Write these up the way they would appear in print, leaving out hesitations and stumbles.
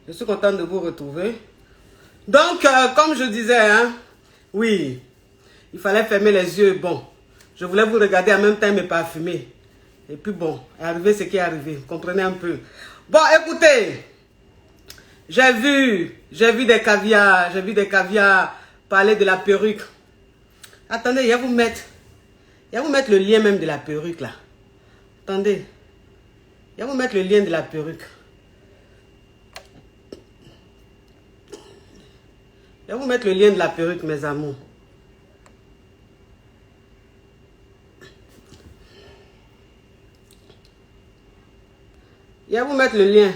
Je suis contente de vous retrouver. Donc, comme je disais, hein, oui, il fallait fermer les yeux. Bon, je voulais vous regarder en même temps mais pas fumer. Et puis bon, est arrivé ce qui est arrivé. Vous comprenez un peu. Bon, écoutez, j'ai vu des caviars parler de la perruque. Attendez, il va vous mettre le lien même de la perruque là. Attendez, il va vous mettre le lien de la perruque. Je vais vous mettre le lien de la perruque, mes amours. Je vais vous mettre le lien.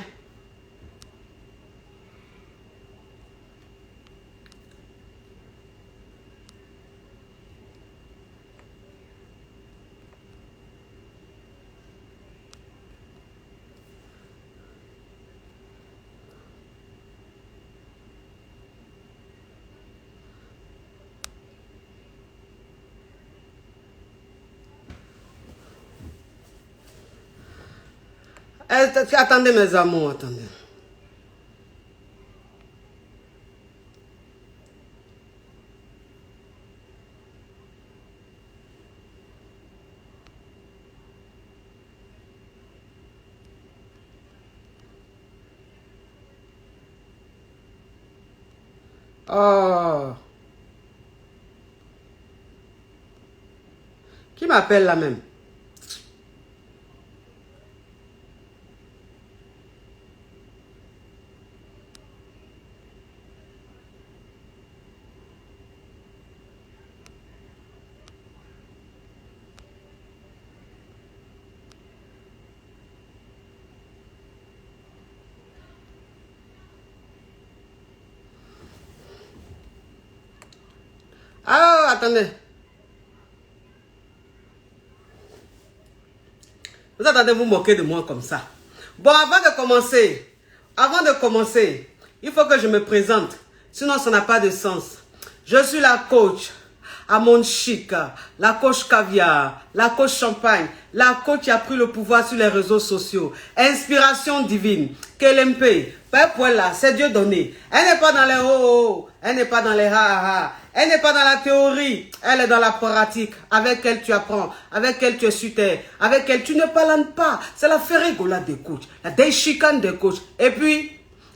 Attendez, mes amours, attendez. Oh. Qui m'appelle là même? Ah, attendez. Vous attendez vous moquer de moi comme ça. Bon, avant de commencer, il faut que je me présente. Sinon, ça n'a pas de sens. Je suis la coach Amon Chic, la coach caviar, la coach champagne, la coach qui a pris le pouvoir sur les réseaux sociaux. Inspiration divine. Kelempe, Père Pouella, c'est Dieu donné. Elle n'est pas dans les oh, elle n'est pas dans les ha. Elle n'est pas dans la théorie, elle est dans la pratique. Avec elle tu apprends, avec elle tu es sur terre, avec elle tu ne parles pas. C'est la ferrégolade des coachs, la déchicane des coachs. Et puis,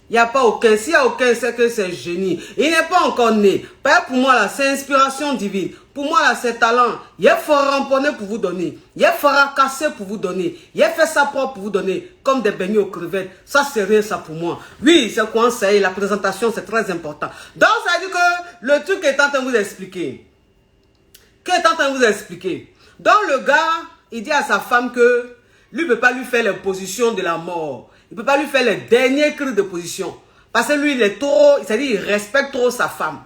il n'y a pas aucun, s'il n'y a aucun, c'est que c'est génie. Il n'est pas encore né. Pour moi là, c'est inspiration divine. Pour moi là, c'est talent. Il est fort ramponné pour vous donner. Il est fort cassé pour vous donner. Il est fait ça propre pour vous donner. Comme des beignets aux crevettes. Ça, c'est rien ça pour moi. Oui, c'est quoi c'est la présentation, c'est très important. Donc, ça veut dire que le truc est en train de vous expliquer. Qu'est-ce en train de vous expliquer? Donc, le gars, il dit à sa femme que lui ne peut pas lui faire les positions de la mort. Il ne peut pas lui faire les derniers cris de position. Parce que lui, il est trop, c'est-à-dire il respecte trop sa femme.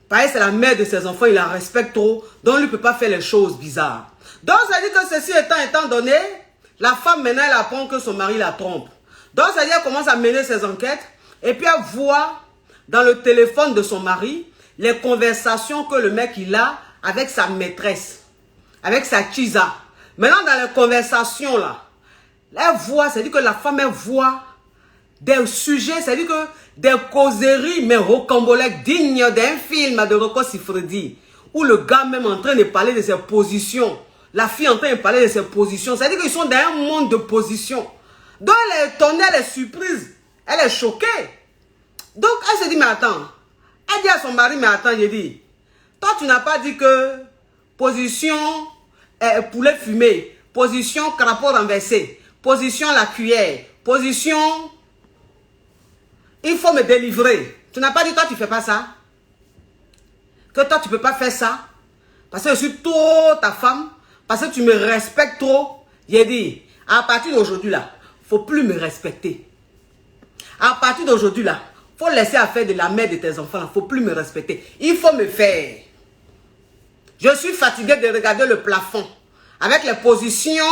Pareil, c'est la mère de ses enfants, il la respecte trop. Donc, lui ne peut pas faire les choses bizarres. Donc, ça veut dire que ceci étant donné, la femme, maintenant, elle apprend que son mari la trompe. Donc, ça veut dire qu'elle commence à mener ses enquêtes. Et puis, elle voit dans le téléphone de son mari les conversations que le mec, il a avec sa maîtresse. Avec sa chisa. Maintenant, dans les conversations, là, elle voit, c'est-à-dire que la femme, elle voit des sujets, c'est-à-dire que des causeries, mais rocambolesques, dignes d'un film de Rocco Siffredi, où le gars même en train de parler de ses positions, la fille en train de parler de ses positions, c'est-à-dire qu'ils sont dans un monde de positions. Donc elle est étonnée, elle est surprise, elle est choquée. Donc elle se dit, mais attends, elle dit à son mari, mais attends, j'ai dit, toi tu n'as pas dit que position poulet fumé, position crapaud renversé, position la cuillère, position il faut me délivrer. Tu n'as pas dit toi tu fais pas ça? Que toi tu peux pas faire ça? Parce que je suis trop ta femme, parce que tu me respectes trop. J'ai dit, à partir d'aujourd'hui là, faut plus me respecter. À partir d'aujourd'hui là, faut laisser affaire de la mère de tes enfants là, faut plus me respecter. Il faut me faire. Je suis fatiguée de regarder le plafond. Avec les positions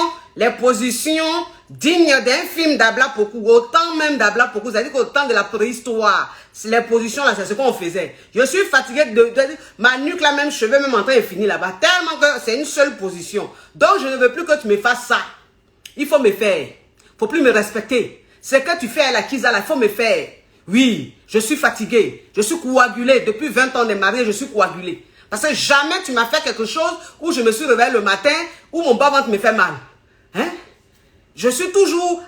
dignes d'un film d'Abla Pokou, autant même d'Abla Pokou, c'est-à-dire qu'au temps de la préhistoire, les positions là, c'est ce qu'on faisait. Je suis fatiguée de ma nuque là, même cheveux, même en train de finir là-bas, tellement que c'est une seule position. Donc je ne veux plus que tu me fasses ça. Il faut me faire. Il ne faut plus me respecter. Ce que tu fais là, Kizala, il faut me faire. Oui, je suis fatigué. Je suis coagulé. Depuis 20 ans de mariage, je suis coagulé. Parce que jamais tu m'as fait quelque chose où je me suis réveillé le matin, où mon bas-ventre me fait mal. Hein? Je suis toujours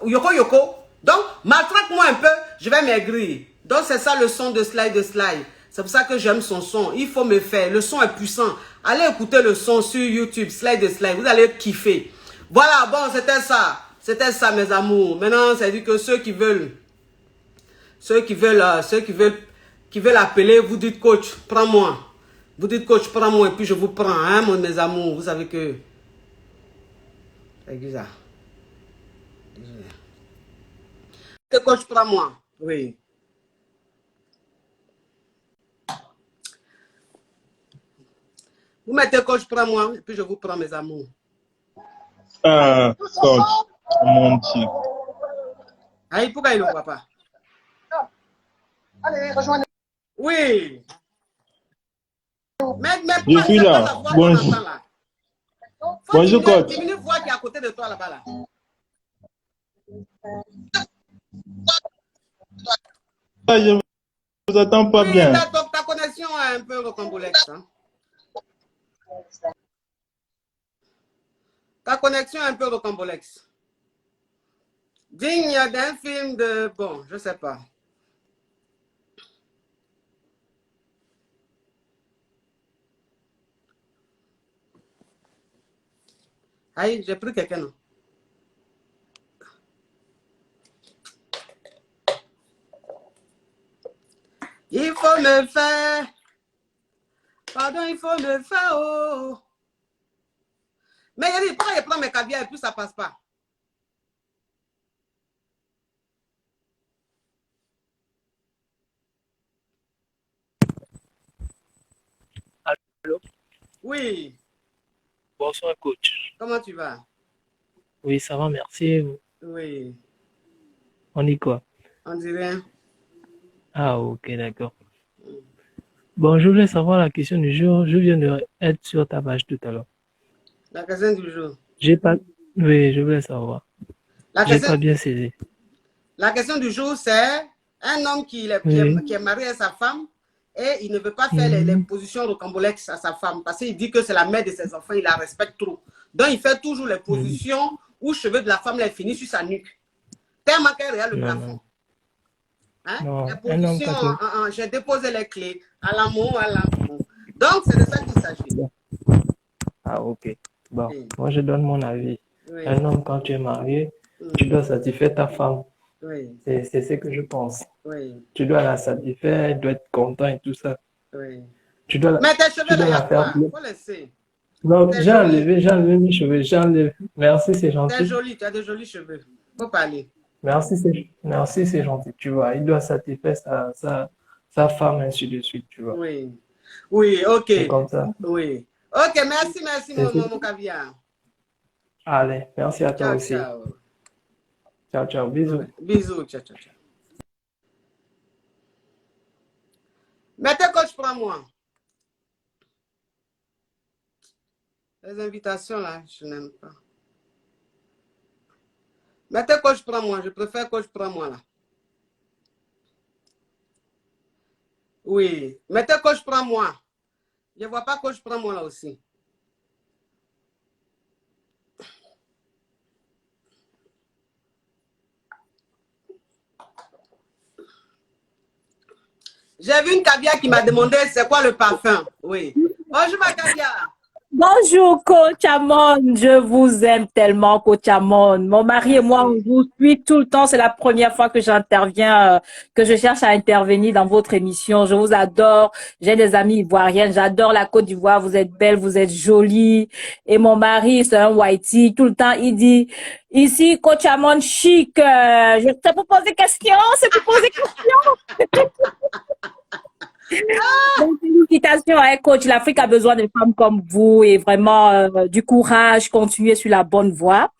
yoko yoko. Donc, maltraite-moi un peu, je vais maigrir. Donc, c'est ça le son de Sly de Sly. C'est pour ça que j'aime son son. Il faut me faire. Le son est puissant. Allez écouter le son sur YouTube, Sly de Sly. Vous allez kiffer. Voilà, bon, c'était ça. C'était ça, mes amours. Maintenant, ça dit que ceux qui veulent appeler, vous dites coach, prends-moi. Vous dites coach, prends-moi et puis je vous prends, hein, mes amours. Vous savez que c'est bizarre. Coach, prends-moi. Oui. Vous mettez coach, prends-moi et puis je vous prends, mes amours. Ah, coach, mon Dieu. Aïe, pourquoi il ne voit pas? Allez, rejoignez. Oui. Mais Je suis là. Bonjour. Bonjour, coach. Diminue voix qui est à côté de toi là-bas. Là. Je vous attends pas bien. Ta connexion est un peu rocambolesque. Hein? Ta connexion est un peu rocambolesque. Digne d'un film de... Bon, je sais pas. Aïe, j'ai pris quelqu'un, non? Il faut me faire. Pardon, il faut me faire. Oh. Mais il dit, pourquoi il prend mes caviars et puis ça passe pas? Allô? Oui. Bonsoir, coach. Comment tu vas? Oui, ça va, merci. Oui. On dit quoi? On dit rien. Ah, ok, d'accord. Bon, je voulais savoir la question du jour. Je viens de être sur ta page tout à l'heure. La question du jour. J'ai pas... Oui, je voulais savoir. La J'ai question... pas bien saisi. La question du jour, c'est un homme qui est marié à sa femme et il ne veut pas faire les positions rocambolesques à sa femme parce qu'il dit que c'est la mère de ses enfants, il la respecte trop. Donc, il fait toujours les positions où les cheveux de la femme les finissent sur sa nuque. Tellement qu'elle regarde le plafond. Hein? Non, Les positions, j'ai déposé les clés à l'amour, à l'amour. Donc, c'est de ça qu'il s'agit. Ah, ok. Bon, Oui. moi, je donne mon avis. Oui. Un homme, quand tu es marié, tu dois satisfaire ta femme. Oui. C'est ce que je pense. Oui. Tu dois la satisfaire, elle doit être content et tout ça. Oui. Tu dois, Mais tes cheveux, tu dois là, la faire... il faut laisser. Non, j'ai enlevé mes cheveux, j'ai enlevé. Merci, c'est gentil. T'es jolie, tu as de jolis cheveux. Faut parler. Merci, c'est gentil, tu vois. Il doit satisfaire sa femme, ainsi de suite, tu vois. Oui. Oui, ok. C'est comme ça. Oui. Ok, merci, mon caviar. Allez, merci à toi Ciao, aussi. ciao. Ciao, ciao, bisous. Ouais. Bisous, ciao, ciao, ciao. Mettez coach, prends-moi. Les invitations, là, je n'aime pas. Mettez coach, prends-moi. Je préfère coach, prends-moi, là. Oui. Mettez coach, prends-moi. Je ne vois pas coach, prends-moi, là aussi. J'ai vu une caviar qui m'a demandé c'est quoi le parfum. Oui. Bonjour, ma caviar. Bonjour, coach Amon. Je vous aime tellement, coach Amon. Mon mari et moi, on vous suit tout le temps. C'est la première fois que j'interviens, que je cherche à intervenir dans votre émission. Je vous adore. J'ai des amis ivoiriennes. J'adore la Côte d'Ivoire. Vous êtes belle, vous êtes jolie. Et mon mari, c'est un whitey. Tout le temps, il dit, ici, coach Amon chic. C'est pour poser question. C'est pour poser question. Donc, félicitations, hein, coach. L'Afrique a besoin de femmes comme vous et vraiment du courage, continuer sur la bonne voie.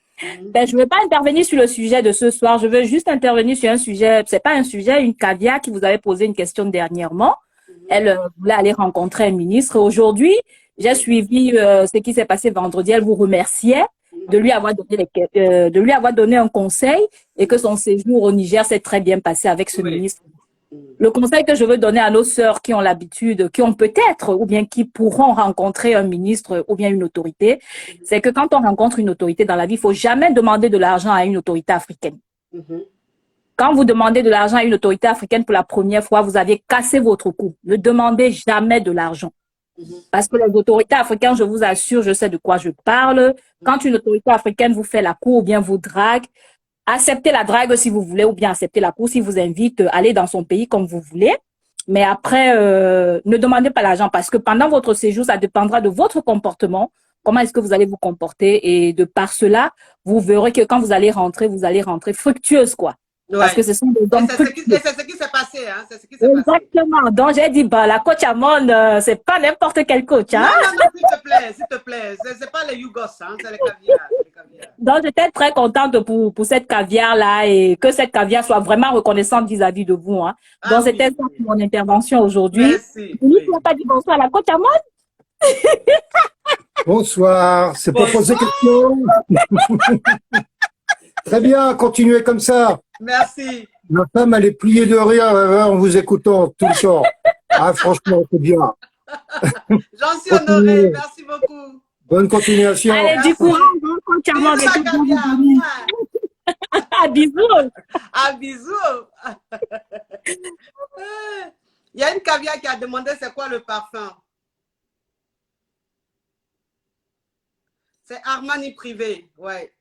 Ben, je ne vais pas intervenir sur le sujet de ce soir. Je veux juste intervenir sur un sujet. C'est pas un sujet, une caviar qui vous avait posé une question dernièrement. Elle voulait aller rencontrer un ministre. Aujourd'hui, j'ai suivi ce qui s'est passé vendredi. Elle vous remerciait. de lui avoir donné un conseil et que son séjour au Niger s'est très bien passé avec ce ministre. Le conseil que je veux donner à nos sœurs qui ont l'habitude, qui ont peut-être ou bien qui pourront rencontrer un ministre ou bien une autorité, c'est que quand on rencontre une autorité dans la vie, il faut jamais demander de l'argent à une autorité africaine. Quand vous demandez de l'argent à une autorité africaine pour la première fois, vous aviez cassé votre cou. Ne demandez jamais de l'argent. Parce que les autorités africaines, je vous assure, je sais de quoi je parle. Quand une autorité africaine vous fait la cour ou bien vous drague, acceptez la drague si vous voulez ou bien acceptez la cour si vous invite, allez dans son pays comme vous voulez. Mais après, ne demandez pas l'argent parce que pendant votre séjour, ça dépendra de votre comportement. Comment est-ce que vous allez vous comporter? Et de par cela, vous verrez que quand vous allez rentrer fructueuse, quoi. Parce que ce sont des hommes fructueux. C'est ce qui s'est passé, hein. C'est ce qui s'est passé. Exactement. Donc, j'ai dit, bah, la coach Amon, c'est pas n'importe quel coach, hein. Non, s'il te plaît. C'est pas les Yougos, hein. C'est les caviars. Donc, j'étais très contente pour cette caviar-là et que cette caviar soit vraiment reconnaissante vis-à-vis de vous, hein. Donc, c'était ça pour mon intervention aujourd'hui. Merci. Tu n'as pas dit bonsoir à la coach Amon? Bonsoir. C'est pour poser question. Très bien, continuez comme ça. Merci. Ma femme, elle est pliée de rire en vous écoutant tout le temps. Ah, franchement, c'est bien. J'en suis honorée. Merci beaucoup. Bonne continuation. Allez, du courage, hein, coach Amon. À bisous. À bisous. Il y a une caviar qui a demandé c'est quoi le parfum. C'est Armani Privé, ouais.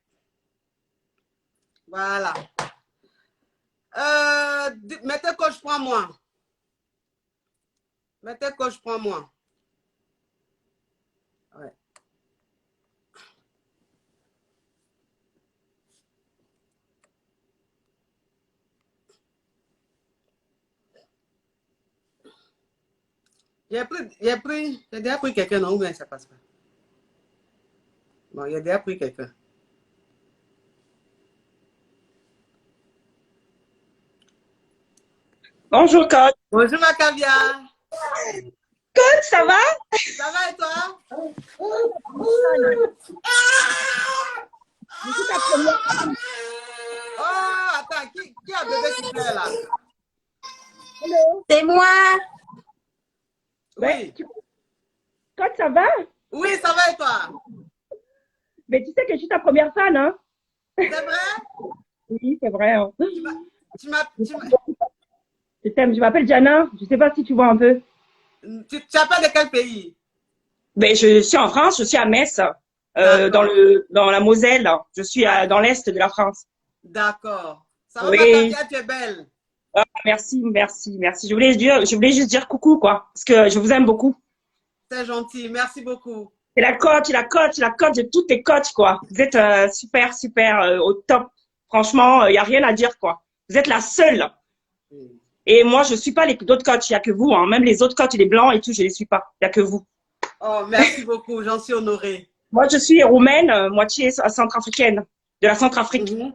Voilà. Mettez coach, prends-moi. Mettez coach, prends-moi. Ouais. J'ai déjà pris quelqu'un, non, ou bien ça passe pas. Bon, il a déjà pris quelqu'un. Bonjour, coach. Bonjour, ma caviar. Coach, ça va? Ça va et toi? Oh, attends, qui a bébé qui pleure là? C'est moi. Oui. Coach, ça va? Oui, ça va et toi? Mais tu sais que je suis ta première fan, hein? C'est vrai? Oui, c'est vrai. Hein. Je t'aime, je m'appelle Jana. Je sais pas si tu vois un peu. Tu appelles de quel pays? Ben, je suis en France, je suis à Metz, dans la Moselle. Je suis dans l'est de la France. D'accord. Ça va, Oui. ma caviar, tu es belle. Ah, merci. Je voulais juste dire coucou, quoi. Parce que je vous aime beaucoup. C'est gentil, merci beaucoup. C'est la coach de toutes les coachs, quoi. Vous êtes super au top. Franchement, il n'y a rien à dire, quoi. Vous êtes la seule. Et moi, je ne suis pas les d'autres coachs, il n'y a que vous. Hein. Même les autres coachs, les blancs et tout, je ne les suis pas. Il n'y a que vous. Oh, merci beaucoup, j'en suis honorée. Moi, je suis roumaine, moitié centrafricaine, de la Centrafrique. Donc,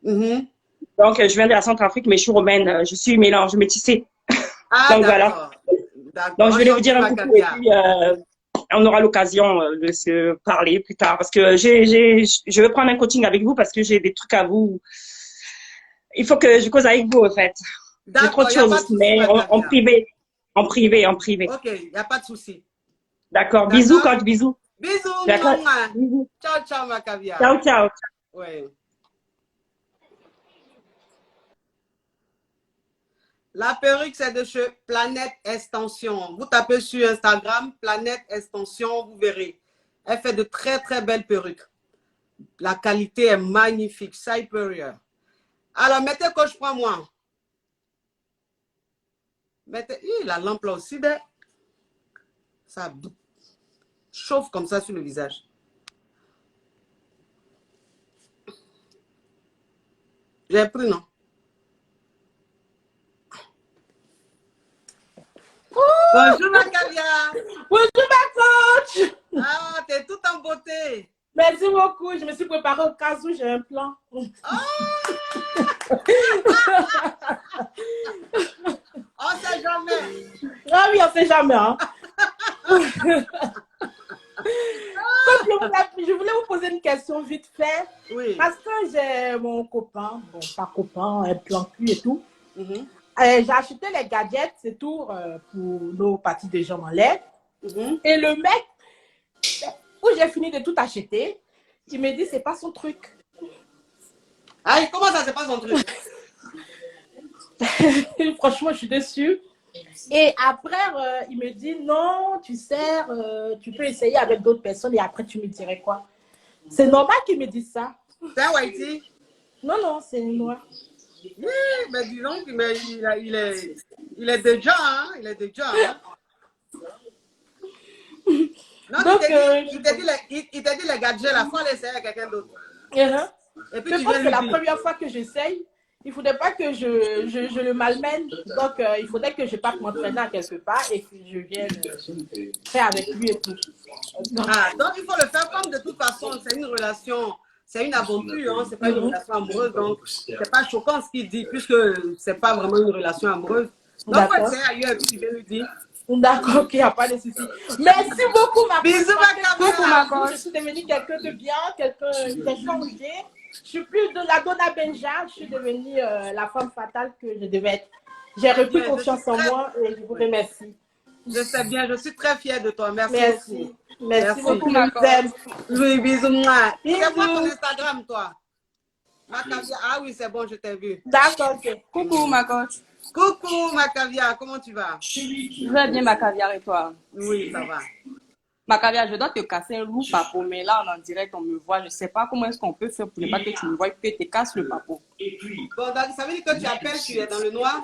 je viens de la Centrafrique, mais je suis roumaine. Je suis mélange, métissée. Ah, donc, voilà. Donc, je voulais vous dire un coucou et puis on aura l'occasion de se parler plus tard. Parce que je veux prendre un coaching avec vous parce que j'ai des trucs à vous. Il faut que je cause avec vous, en fait. J'ai trop de choses, mais en privé. En privé. Ok, il n'y a pas de souci. D'accord. Bisous, coach, bisous. Bisous, bisous. Ciao, ma caviar. Ciao. Ouais. La perruque, c'est de chez Planète Extension. Vous tapez sur Instagram, Planète Extension, vous verrez. Elle fait de très, très belles perruques. La qualité est magnifique, supérieure. Alors, mettez coach, prends-moi. Mettez, la lampe là aussi, ça chauffe comme ça sur le visage. J'ai pris, non? Bonjour ma caviar. Bonjour ma coach. Ah, t'es toute en beauté. Merci beaucoup. Je me suis préparée au cas où j'ai un plan. Oh, on sait jamais. Ah oui, on sait jamais. Hein. Comme je voulais vous poser une question vite fait. Oui. Parce que j'ai mon copain, bon, pas copain, un plan cul et tout. Mhm. J'ai acheté les gadgets, c'est tout, pour nos parties de jambes en l'air. Mhm. Et le mec, où j'ai fini de tout acheter, il me dit c'est pas son truc. Ah, comment ça, c'est pas son truc? Franchement, je suis déçue. Et après, il me dit non, tu sais, tu peux essayer avec d'autres personnes et après tu me dirais quoi. C'est normal qu'il me dise ça. C'est un whitey? Non, non, c'est noir. Oui, mais disons qu'il est déjà, hein? Il est déjà, hein? Non, Donc, il t'a dit les gadgets, la fois, l'essayer avec quelqu'un d'autre. Et puis je tu pense viens que c'est lui la dire. première fois que j'essaye. Il ne faudrait pas que je le malmène. Donc, il faudrait que je parte m'entraîner à quelque part et que je vienne faire avec lui et tout. Ah, donc il faut le faire comme de toute façon, c'est une relation, c'est une aventure, hein, c'est pas une relation amoureuse, donc c'est pas choquant ce qu'il dit, puisque c'est pas vraiment une relation amoureuse. Donc, faut D'accord. essayer ailleurs et puis tu viens lui dire. D'accord, ok, il n'y a pas de souci. Merci beaucoup, ma Bisous, ma caméra. Je suis devenue quelqu'un de bien, quelqu'un qui changé. Je suis plus de la Donna Benja, je suis devenue la femme fatale que je devais être. J'ai repris confiance en moi et je vous remercie. Je sais bien, je suis très fière de toi. Merci, Merci. beaucoup. Merci beaucoup, ma ma Oui, bisous. Mouah. Bisous. C'est quoi ton Instagram, toi? Ma caviar. Ah oui, c'est bon, je t'ai vu. D'accord, ok. Coucou ma coach. Coucou, ma caviar, comment tu vas? Je vais bien ma caviar et toi? Oui, ça va. Ma caviar, je dois te casser un loup papo, mais là en direct on me voit. Je ne sais pas comment est-ce qu'on peut faire pour ne pas que tu me vois et que tu te casses le papo. Bon, donc, ça veut dire que tu appelles, tu es dans le noir?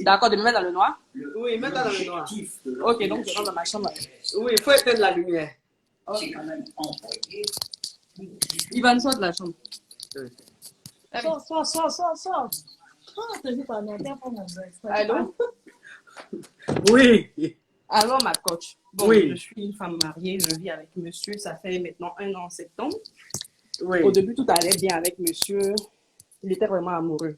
D'accord, de me mettre dans le noir? Oui, mets-toi dans le noir. Ok, donc je rentre dans ma chambre. Oui, il faut éteindre la lumière. Ivan, sort de la chambre. Sors. Allô? Oui. Alors ma coach. Bon, Oui. je suis une femme mariée, je vis avec monsieur, ça fait maintenant 1 an en septembre. Oui. Au début, tout allait bien avec monsieur. Il était vraiment amoureux.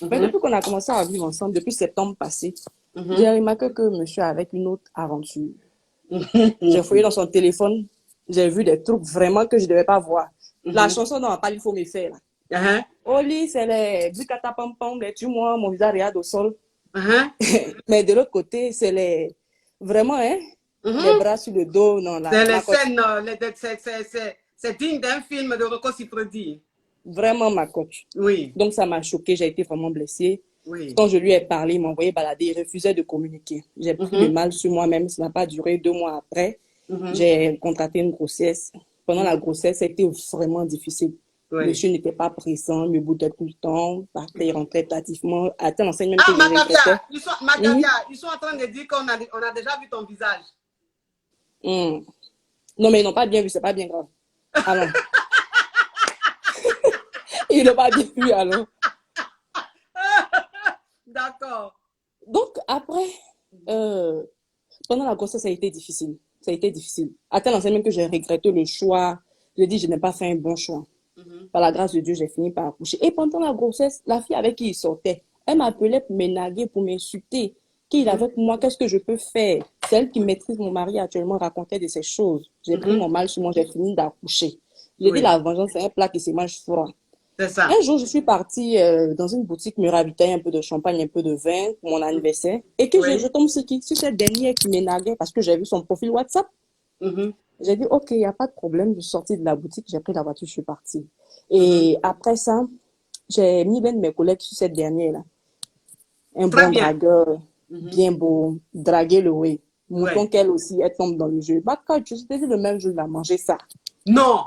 Mais depuis qu'on a commencé à vivre ensemble, depuis septembre passé, j'ai remarqué que monsieur a avec une autre aventure. J'ai fouillé dans son téléphone, j'ai vu des trucs vraiment que je ne devais pas voir. La chanson dont on parle, il faut me faire là. Au lit, c'est les bicata pam pam, les tue-moi, mon visage regarde au sol. Mais de l'autre côté, c'est les. Vraiment, hein? Les bras sur le dos, non, là. C'est les scènes, c'est digne d'un film de Rocco Siffredi. Vraiment, ma coach. Oui. Donc, ça m'a choquée, j'ai été vraiment blessée. Oui. Quand je lui ai parlé, il m'a envoyé balader, il refusait de communiquer. J'ai pris le mal sur moi-même, ça n'a pas duré 2 mois après. J'ai contracté une grossesse. Pendant la grossesse, c'était vraiment difficile. Oui. Monsieur n'était pas présent, il me boudait tout le temps, partait, il rentrait tardivement. À tel enseigne même Ah, que je regrettais. ils sont en train de dire qu'on a déjà vu ton visage. Non, mais ils n'ont pas bien vu, c'est pas bien grave. Alors. Ils n'ont pas bien vu, alors. D'accord. Donc, après, pendant la grossesse, ça a été difficile. Ça a été difficile. À tel enseigne même que j'ai regretté le choix. J'ai dit, je n'ai pas fait un bon choix. Par la grâce de Dieu, j'ai fini par accoucher. Et pendant la grossesse, la fille avec qui il sortait, elle m'appelait pour m'énaguer, pour m'insulter. Qu'il est avec moi, qu'est-ce que je peux faire? C'est elle qui maîtrise mon mari actuellement, racontait de ces choses. J'ai pris mon mal sur moi, j'ai fini d'accoucher. J'ai dit, la vengeance, c'est un plat qui se mange froid. C'est ça. Un jour, je suis partie dans une boutique me ravitailler un peu de champagne, un peu de vin pour mon anniversaire. Et que je tombe sur qui? Sur cette dernière qui m'énaguait parce que j'ai vu son profil WhatsApp. J'ai dit, OK, il n'y a pas de problème. Je suis sortie de la boutique, j'ai pris la voiture, je suis partie. Et après ça, j'ai mis l'un de mes collègues sur cette dernière-là. Un bon dragueur, bien beau, draguer le way. Mouton qu'elle aussi, elle tombe dans le jeu. Bah, quand je t'ai dit le même jour, il a mangé ça. Non.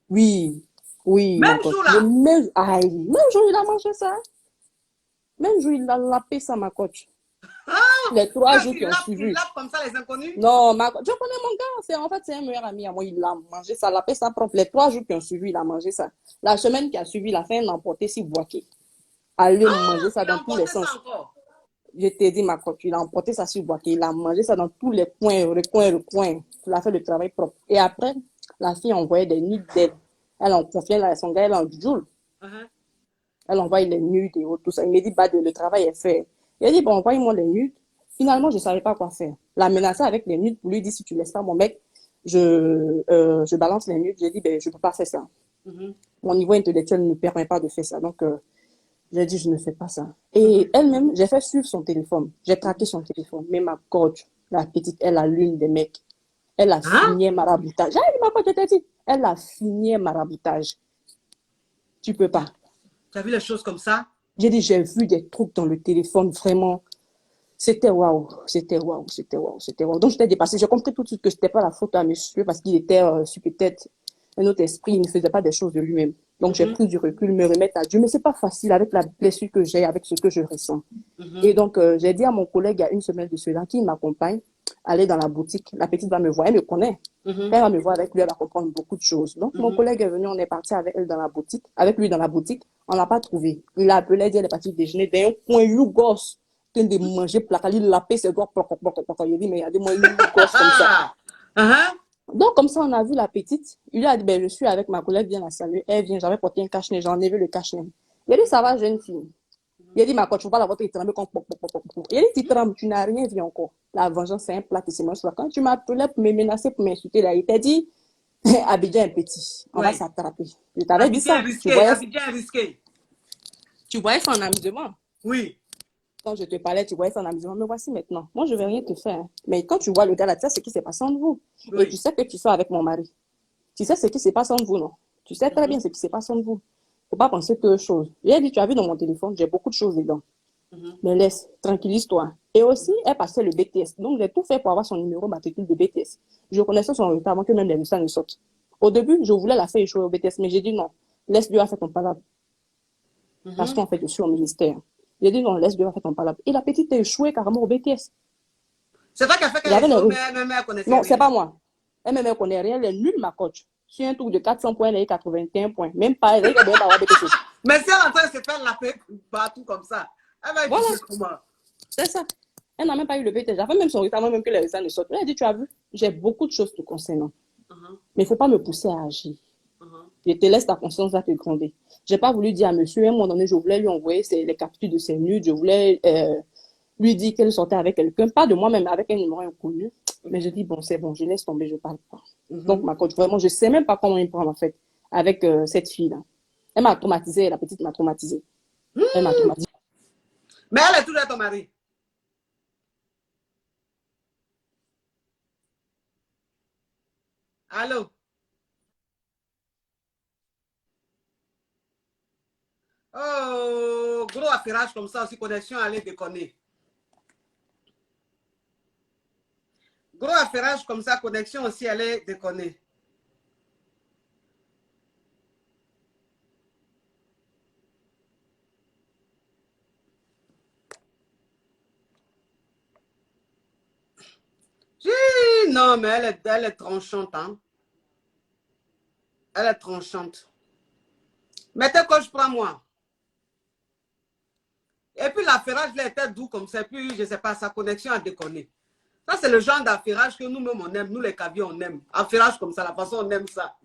Oui. Même jour là. Même jour, il a mangé ça. Même jour, il a lapé ça, ma coach. Les 3 jours qui ont suivi. Il lappe comme ça les inconnus? Non, je connais mon gars. C'est un meilleur ami à moi. Il a mangé ça, lapé ça propre. Les 3 jours qui ont suivi, il a mangé ça. La semaine qui a suivi, il a fait un emporté si boaké. Allez manger ça dans tous les sens. Je t'ai dit, ma coach, il a emporté ça sur boaké. Il a mangé ça dans tous les coins, recoins. Il a fait le travail propre. Et après, la fille envoyait des nudes d'elle. Elle en confiait à son gars, elle en joule. Elle envoie les nudes et tout ça. Il me dit, bah, le travail est fait. Il a dit, bon, envoie-moi les nudes. Finalement, je ne savais pas quoi faire. La menacer avec les nudes pour lui dire, si tu laisses pas mon mec, je balance les mutes. J'ai dit, ben, je peux pas faire ça. Mon niveau intellectuel ne me permet pas de faire ça. Donc, j'ai dit, je ne fais pas ça. Et elle-même, j'ai fait suivre son téléphone. J'ai traqué son téléphone. Mais ma coach, la petite, elle a l'une des mecs. Elle a fini un maraboutage. J'ai dit, ma coach, je t'ai dit. Elle a fini un maraboutage. Tu peux pas. Tu as vu les choses comme ça? J'ai dit, j'ai vu des trucs dans le téléphone, vraiment. C'était waouh, c'était waouh, c'était waouh, c'était waouh. Donc, j'étais dépassée. J'ai compris tout de suite que c'était pas la faute à monsieur parce qu'il était sur peut-être un autre esprit. Il ne faisait pas des choses de lui-même. Donc, j'ai pris du recul, me remettre à Dieu. Mais c'est pas facile avec la blessure que j'ai, avec ce que je ressens. Et donc, j'ai dit à mon collègue il y a une semaine de cela, qui m'accompagne, aller dans la boutique. La petite va me voir, elle me connaît. Elle va me voir avec lui, elle va comprendre beaucoup de choses. Donc, mon collègue est venu, on est parti avec elle dans la boutique, avec lui dans la boutique. On l'a pas trouvé. Il l'a appelé, dit, elle est partie déjeuner dans un coin, you gosse. De manger placard, il l'a ses doigts, il dit, mais il y a des mots, gosse comme ça. Donc, comme ça, on a vu la petite. Il lui a dit, ben, je suis avec ma collègue, viens la saluer. Elle vient, j'avais porté un cache-nez, j'ai enlevé le cache-nez. Il a dit, ça va, jeune fille. Il a dit, ma coach, tu vas la voir, il tremble comme il a dit, tu trembles, tu n'as rien vu encore. La vengeance, c'est un plat qui se mange. Quand tu m'appelais pour me menacer, pour m'insulter, là, il t'a dit, Abidjan est petit, on va s'attraper. Je t'avais dit ça. Abidjan est risqué. Tu voyais ça en amusement. Oui. Quand je te parlais, tu voyais ça en amusement. Mais voici maintenant. Moi, je vais rien te faire. Mais quand tu vois le gars là, tu sais ce qui s'est passé entre vous. Oui. Et tu sais que tu sors avec mon mari. Tu sais ce qui s'est passé entre vous, non? Tu sais très bien ce qui s'est passé entre vous. Faut pas penser que chose. Il a dit, tu as vu dans mon téléphone, j'ai beaucoup de choses dedans. Mais laisse, tranquillise-toi. Et aussi, elle passait le BTS. Donc, j'ai tout fait pour avoir son numéro matricule de BTS. Je connaissais son résultat avant que même les résultats ne sortent. Au début, je voulais la faire échouer au BTS, mais j'ai dit non. Laisse Dieu faire ton palabre. Parce qu'en fait, je suis au ministère. J'ai dit non, laisse Dieu faire ton palabre. Et la petite a échoué carrément au BTS. C'est toi qui as fait qu'elle échoue, mais elle connaissait rien. Non, c'est pas moi. Elle ne connaît rien, elle est nulle, ma coach. Sur un truc de 400 points, elle a eu 81 points. Même pas, elle a bien avoir BTS. Mais si elle est en train de se faire la paix partout comme ça, elle va être comment? C'est ça. Elle n'a même pas eu le BTS. J'avais même son résultat, moi même que les résultats ne sortent. Elle a dit, tu as vu, j'ai beaucoup de choses te concernant. Mais il ne faut pas me pousser à agir. Je te laisse ta conscience va te gronder. Je n'ai pas voulu dire à monsieur, à un moment donné, je voulais lui envoyer les captures de ses nudes, je voulais lui dire qu'elle sortait avec quelqu'un, pas de moi-même, avec un numéro inconnu. Mais je dis, bon, c'est bon, je laisse tomber, je ne parle pas. Donc, ma coach, vraiment, je ne sais même pas comment il prend, en fait, avec cette fille-là. Elle m'a traumatisée, la petite m'a traumatisée. Elle m'a traumatisée. Mais elle est toujours ton mari. Allô? Oh, gros affairage comme ça, aussi connexion, allez déconner. Gros affairage comme ça, connexion aussi, allez déconner. Non, mais elle est tranchante, hein. Elle est tranchante. Mettez coach, prends-moi. Et puis l'affairage, là, était doux comme ça. Et puis, je ne sais pas, sa connexion a déconné. Ça, c'est le genre d'affairage que nous-mêmes, on aime. Nous, les caviers, on aime. Affairage comme ça, la façon on aime ça.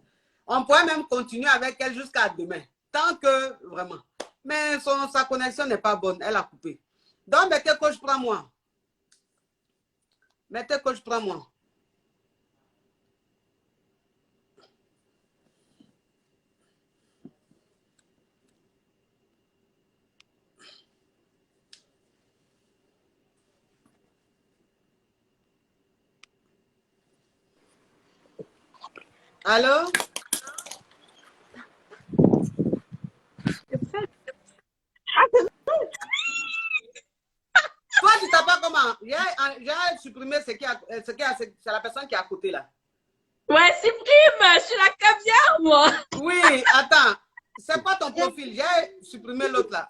On pourrait même continuer avec elle jusqu'à demain. Tant que, vraiment. Mais sa connexion n'est pas bonne. Elle a coupé. Donc, mettez coach, prends-moi. Mettez coach, prends-moi. Allô? Toi, tu t'as pas comment? J'ai supprimé c'est la personne qui est à côté là. Ouais, supprime, je suis la caviar, moi. Oui, attends. C'est pas ton profil. J'ai supprimé l'autre là.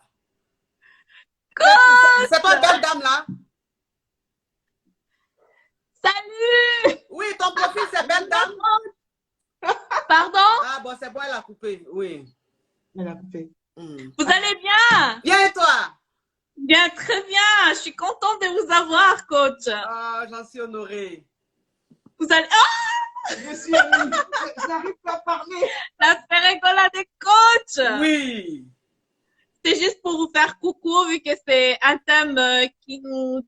C'est toi, belle dame là? Salut! Oui, ton profil, c'est belle dame? Pardon? Ah bon, c'est bon, elle a coupé. Oui. Elle a coupé. Vous allez bien? Bien et toi? Bien, très bien. Je suis contente de vous avoir, coach. Ah, j'en suis honorée. Vous allez... Oh! J'arrive pas à parler. La rigolade des coachs. Oui. C'est juste pour vous faire coucou, vu que c'est un thème qui nous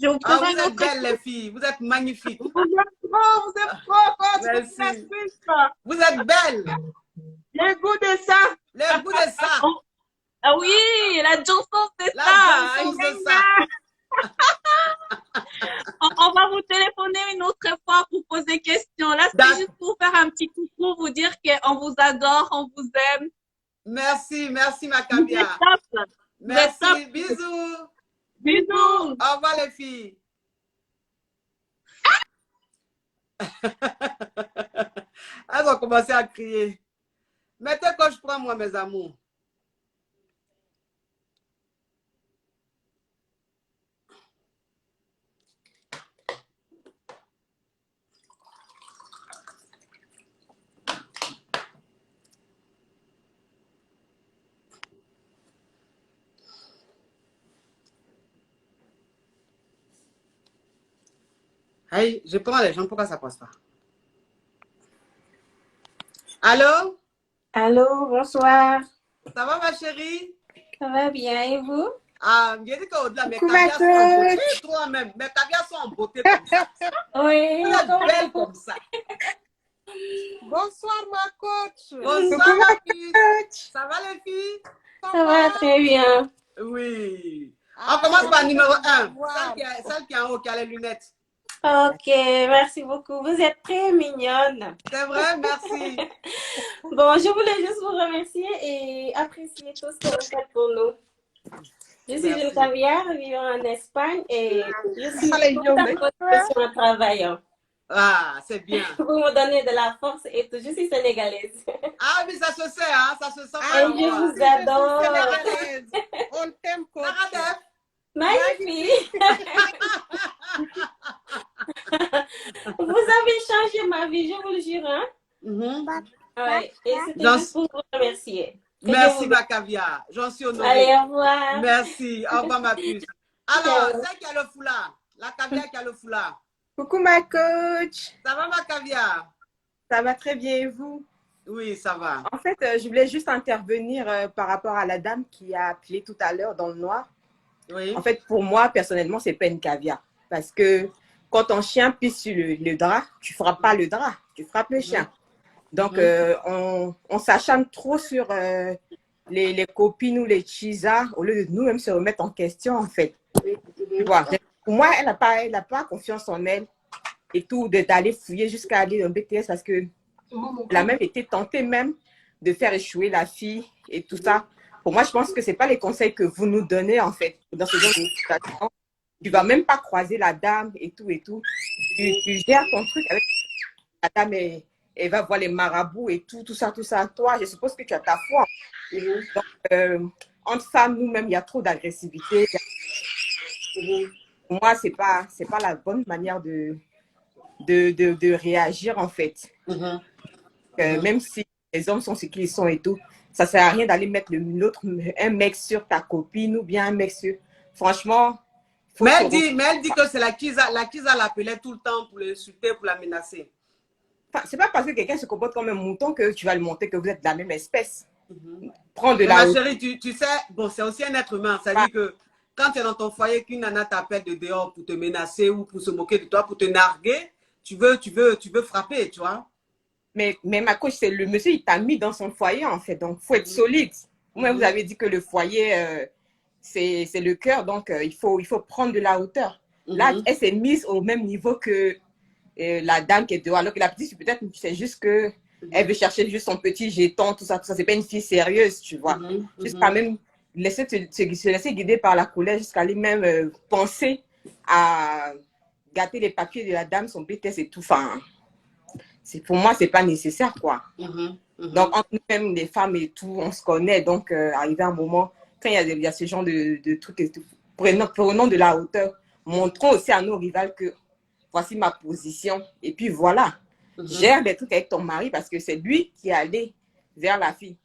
Je vous Ah, prendrai vous un êtes autre. belles, les filles. Vous êtes magnifiques. Vous êtes trop, Merci. Vous êtes belles. Le goût de ça. Le goût de ça. Ah oui, la Johnson, c'est La ça. Johnson de ça. On va vous téléphoner une autre fois pour poser des questions. Là, c'est juste pour faire un petit coucou, vous dire qu'on vous adore, on vous aime. Merci, merci ma Vous êtes caviar. top. Vous êtes top. Merci, bisous. Bisous. Au revoir les filles. Elles ont commencé à crier. Mettez que je prends moi mes amours. Hey, je prends les gens, pourquoi ça passe pas? Allô? Allô, bonsoir. Ça va ma chérie? Ça va bien et vous? Ah, j'ai dit qu'au-delà, mes Coucou, caviars ma sont en coach. beauté, toi-même. Mes caviars sont en beauté comme ça. Oui. Vous êtes belle comme ça. Bonsoir ma coach. Bonsoir Coucou, ma fille. Ça va les filles? Ça va très bien. Oui. Ah, On commence par je numéro vais 1. voir. Celle qui est en haut, qui a les lunettes. Ok, merci beaucoup. Vous êtes très mignonne. C'est vrai, merci. Bon, je voulais juste vous remercier et apprécier tout ce que vous faites pour nous. Je suis Merci. une caviar vivant en Espagne et je suis Allez, tout yo, à mais- votre en travaillant. Ah, c'est bien. Vous me donnez de la force et tout. Je suis sénégalaise. Ah, mais ça se sait, hein? Ça se sent. Ah, Et par je voix. vous adore. Sénégalaise. On t'aime coach. Maradef. Magnifique. Vous avez changé ma vie, je vous le jure. Hein? Mhm. Ouais. Et c'était J'en- juste pour vous remercier. Que Merci Dieu vous- ma caviar. J'en suis Allez, honorée. au revoir. Merci. Au revoir ma puce. Alors, Ciao. celle qui a le foulard. La caviar qui a le foulard. Coucou ma coach. Ça va ma caviar? Ça va très bien et vous? Oui, ça va. En fait, je voulais juste intervenir par rapport à la dame qui a appelé tout à l'heure dans le noir. Oui. En fait, pour moi, personnellement, c'est pas une caviar. Parce que quand ton chien pisse sur le drap, tu frappes pas le drap, tu frappes le chien. Donc, on s'acharne trop sur les copines ou les chisas au lieu de nous-mêmes se remettre en question, en fait. Tu vois, pour moi, elle n'a pas confiance en elle et tout, d'aller fouiller jusqu'à aller dans le BTS parce que elle a même été tentée même de faire échouer la fille et tout ça. Pour moi, je pense que ce n'est pas les conseils que vous nous donnez, en fait, dans ce genre de situation. Tu ne vas même pas croiser la dame et tout et tout. Tu gères ton truc avec la dame et elle va voir les marabouts et tout ça, tout ça. Toi, je suppose que tu as ta foi. Donc, entre femmes, nous-mêmes, il y a trop d'agressivité. Pour moi, ce n'est pas la bonne manière de réagir, en fait. Même si les hommes sont ce qu'ils sont et tout, ça ne sert à rien d'aller mettre un mec sur ta copine ou bien un mec sur... Franchement... Mais elle dit que c'est la Kisa l'appelait tout le temps pour l'insulter, pour la menacer. Enfin, c'est pas parce que quelqu'un se comporte comme un mouton que tu vas lui montrer que vous êtes de la même espèce. Prends de la... Ma chérie, tu sais, bon, c'est aussi un être humain. Ça veut dire que quand tu es dans ton foyer, qu'une nana t'appelle de dehors pour te menacer ou pour se moquer de toi, pour te narguer, tu veux frapper, tu vois. Mais ma coach, c'est le monsieur, il t'a mis dans son foyer, en fait. Donc, il faut être solide. Vous avez dit que le foyer, c'est le cœur. Donc, il faut prendre de la hauteur. Là, elle s'est mise au même niveau que la dame qui est dehors. Alors que la petite, peut-être, c'est juste que elle veut chercher juste son petit jeton, tout ça, tout ça. C'est pas une fille sérieuse, tu vois. Juste quand même se laisser guider par la colère jusqu'à aller même penser à gâter les papiers de la dame, son BTS et tout. Enfin, pour moi, c'est pas nécessaire, quoi. Donc, entre nous-mêmes, les femmes et tout, on se connaît. Donc, arrivé un moment, quand il y a ce genre de trucs et tout, prenons de la hauteur. Montrons aussi à nos rivales que voici ma position. Et puis, voilà. Gère des trucs avec ton mari parce que c'est lui qui est allé vers la fille.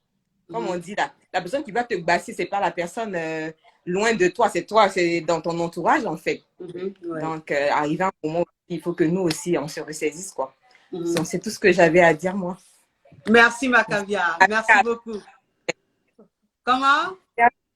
Comme on dit là, la personne qui va te basser, c'est pas la personne loin de toi, c'est toi, c'est dans ton entourage, en fait. Donc, arrivé un moment, il faut que nous aussi, on se ressaisisse, quoi. Donc, c'est tout ce que j'avais à dire, moi. Merci, ma caviar. Merci beaucoup. Comment?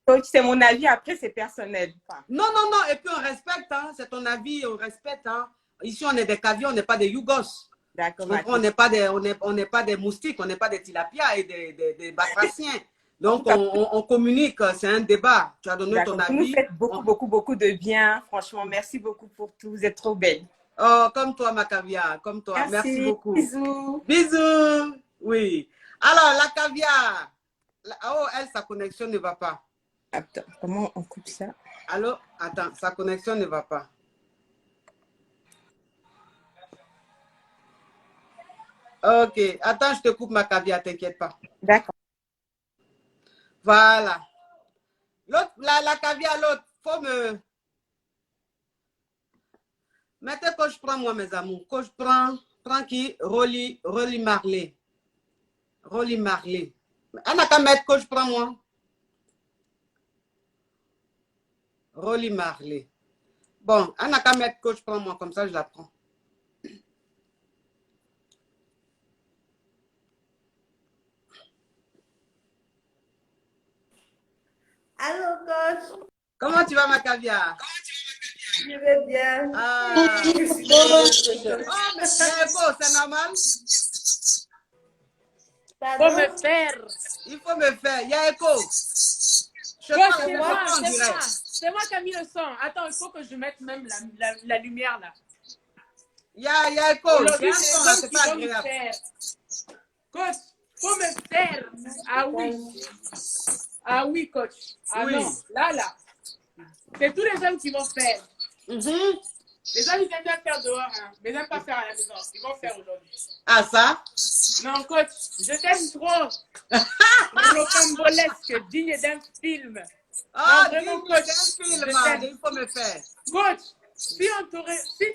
Coach, c'est mon avis, après c'est personnel. Enfin, Non, non, non, et puis on respecte, hein. C'est ton avis, on respecte, hein. Ici, on est des caviars, on n'est pas des Yougos. d'accord. Donc, on n'est pas des moustiques, on n'est pas des tilapias et des batraciens. Donc, on communique, c'est un débat. Tu as donné ton Vous nous avis. faites beaucoup de bien. Franchement, merci beaucoup pour tout. Vous êtes trop belle. Oh, comme toi, ma caviar, comme toi. Merci beaucoup. Bisous. Bisous. Oui. Alors, la caviar. Oh, elle, sa connexion ne va pas. Attends, comment on coupe ça? Allô? Attends, sa connexion ne va pas. Ok. Attends, je te coupe ma caviar, t'inquiète pas. D'accord. Voilà. L'autre, la caviar, l'autre, faut me... Mettez que je prends moi, mes amours. Que je prends qui? Rolly Marley. Rolly Marley. Elle n'a qu'à mettre que je prends moi. Rolly Marley. Bon, elle n'a qu'à mettre que je prends moi, comme ça je la prends. Allô, coach. Comment tu vas, ma caviar? Je vais bien. Ah. Je suis bien. Oh, mais c'est normal. Faut me faire. Il faut me faire. Il y a écho. C'est moi qui ai mis le son. Attends, il faut que je mette même la lumière là. Il y a écho. Aujourd'hui, c'est pas agréable. Coach, faut me faire. Ah oui. Ah oui, coach. Ah oui. Non, là. C'est tous les hommes qui vont faire. Les hommes, ils aiment bien faire dehors, hein, mais ils n'aiment pas faire à la maison. Ils vont faire aujourd'hui. Ah, ça? Non, coach, je t'aime trop. Rocambolesque, digne d'un film. Ah, non, vraiment, digne coach, d'un film, il faut me faire. Coach, si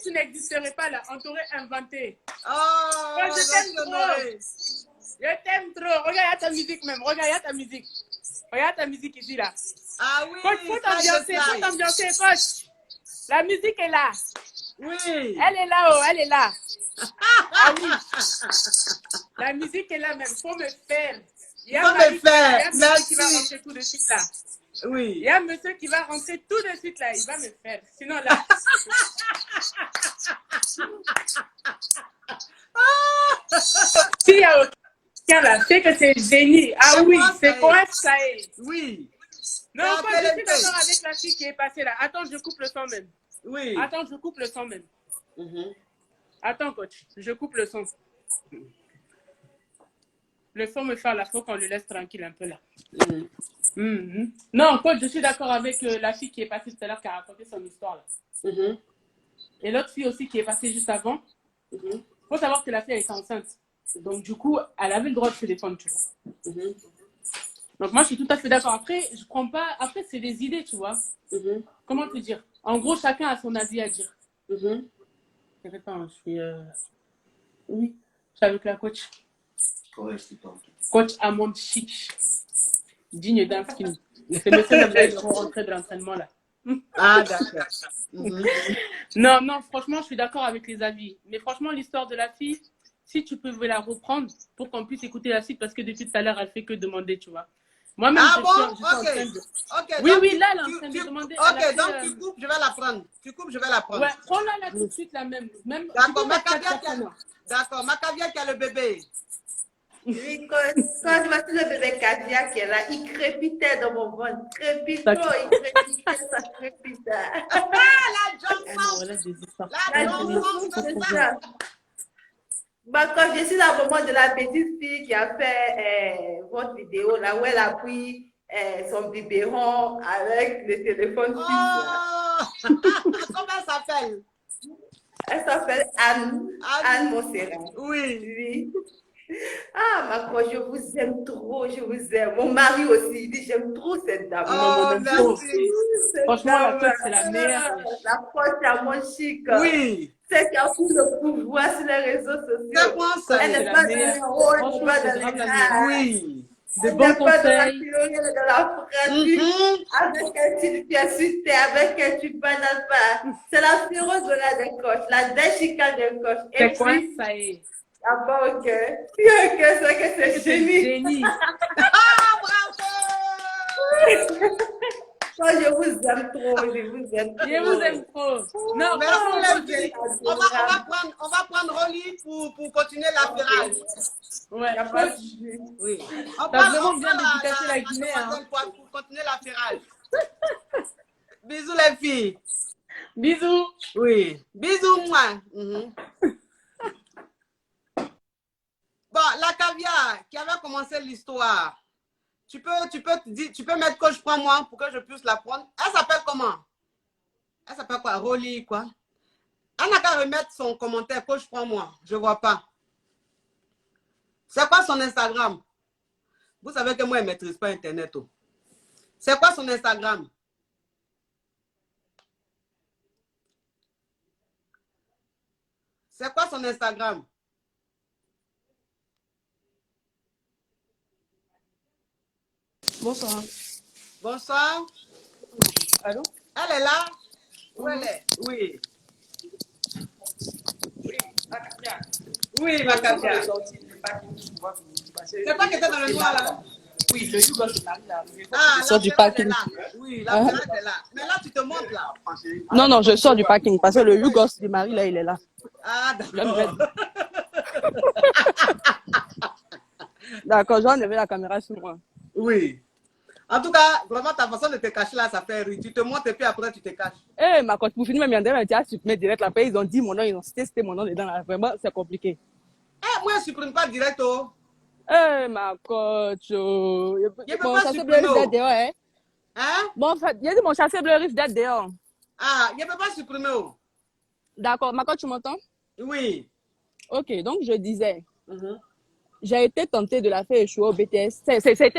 tu n'existerais pas là, on t'aurait inventé. Oh, coach, je t'aime trop. Je t'aime trop. Regarde ta musique même. Regarde ta musique. Regarde ta musique ici là. Ah oui. Coach, faut t'ambiancer, coach. La musique est là. Oui. Elle est là, elle est là. Ah oui. La musique est là même. Faut me faire. Il y a un monsieur qui va rentrer tout de suite là. Oui. Il y a un monsieur qui va rentrer tout de suite là. Il va me faire. Sinon là. S'il y a aucun là, c'est que c'est génie. Ah oui, c'est correct, ça est. Oui. Non, quoi, je suis d'accord avec la fille qui est passée là. Attends, je coupe le son même. Oui. Attends, je coupe le son même. Attends, coach, je coupe le son. Le son me fait là, faut qu'on le laisse tranquille un peu là. Non, coach, je suis d'accord avec la fille qui est passée tout à l'heure qui a raconté son histoire là. Et l'autre fille aussi qui est passée juste avant. Faut savoir que la fille elle est enceinte. Donc du coup, elle avait le droit de se défendre, tu vois. Donc moi, je suis tout à fait d'accord. Après, je prends pas... Après, c'est des idées, tu vois. Comment te dire? En gros, chacun a son avis à dire. Attends, je suis... Oui, je suis avec la coach. Coach Amande Chic. Digne d'un film. C'est monsieur qui vont rentrer de l'entraînement, là. Ah, d'accord. Non, franchement, je suis d'accord avec les avis. Mais franchement, l'histoire de la fille, si tu pouvais la reprendre pour qu'on puisse écouter la suite, parce que depuis tout à l'heure, elle fait que demander, tu vois. Moi-même, je suis en train de... Oui, là, elle est en train de demander... Ok, donc tu coupes, je vais la prendre. Tu coupes, je vais la prendre. Ouais, prends-la là tout de suite, la même. D'accord, ma caviar qui a le bébé. Oui, quand je vois le bébé Katia qui est là, il crépitait dans mon ventre. Ça crépitait. La Johnson. Bah, quand je suis dans le moment de la petite fille qui a fait votre vidéo, là où elle a pris son biberon avec le téléphone fixe. Comment elle s'appelle? Elle s'appelle Anne. Anne Monserrat. Oui. Ah, ma coach, je vous aime trop, je vous aime. Mon mari aussi, il dit, j'aime trop cette dame. Merci. Franchement, la coach, c'est la meilleure. La coach à mon chic. Oui. C'est qui a pris le pouvoir sur les réseaux sociaux. C'est moi, ça. Elle n'est pas dans les rôles, elle n'est pas dans les Oui. De bons conseils. Elle n'est pas dans la théorie, elle est dans la pratique. Avec elle, tu as su avec elle, tu banales pas. C'est la féroce de la des coachs, la déchicale des coachs. C'est quoi, ça est? Ah bah ok. Ok, c'est que c'est génie. Génie. Ah, bravo. je vous aime trop, je vous aime trop. Je vous aime trop. Non, Merci les filles. On va prendre Rolly pour continuer l'affairage. Ouais, Y a pas de coach. souci. Oui. On T'as vraiment bien dédicacé la Guinée, hein. demoiselle pour continuer l'affairage. Bisous les filles. Bisous. Oui. Bisous moi. Mhm. Bon, la caviar qui avait commencé l'histoire. Tu peux mettre coach prends-moi pour que je puisse la prendre. Elle s'appelle comment? Elle s'appelle quoi? Rolly quoi? Elle n'a qu'à remettre son commentaire coach prends-moi. Je ne vois pas. C'est quoi son Instagram? Vous savez que moi, je ne maîtrise pas Internet. Oh. C'est quoi son Instagram? C'est quoi son Instagram? Bonsoir. Bonsoir. Allô? Elle est là? Où elle est? Oui. Oui, ma caviar. C'est pas que t'es dans le noir là? Oui, le Yougo se marie là. Ah, Je sors du la parking. est là. Oui, la Hein? est là. Mais là, tu te montres là. Non, non, je sors du parking parce que le Yougos du mari là, il est là. Ah, Je vais me d'accord. mettre. D'accord, je vais enlever la caméra sur moi. Oui. En tout cas, vraiment, ta façon de te cacher là, ça fait rire. Tu te montres et puis après, tu te caches. Eh, ma coach, pour finir, même Yandere, tu as supprimé direct là. Après, ils ont dit mon nom, ils ont cité mon nom dedans là. Vraiment, c'est compliqué. Eh, moi, je ne supprime pas direct. Oh. Eh, ma coach. Je peux Mon pas chasseur bleu supprimer. risque d'être Oh. dehors, hein. Hein? Bon, en fait, il a dit mon chasseur bleu risque d'être dehors. Ah, je ne peux pas supprimer. Oh. D'accord, ma coach, tu m'entends? Oui. Ok, donc je disais. Mhm. J'ai été tentée de la faire échouer au BTS.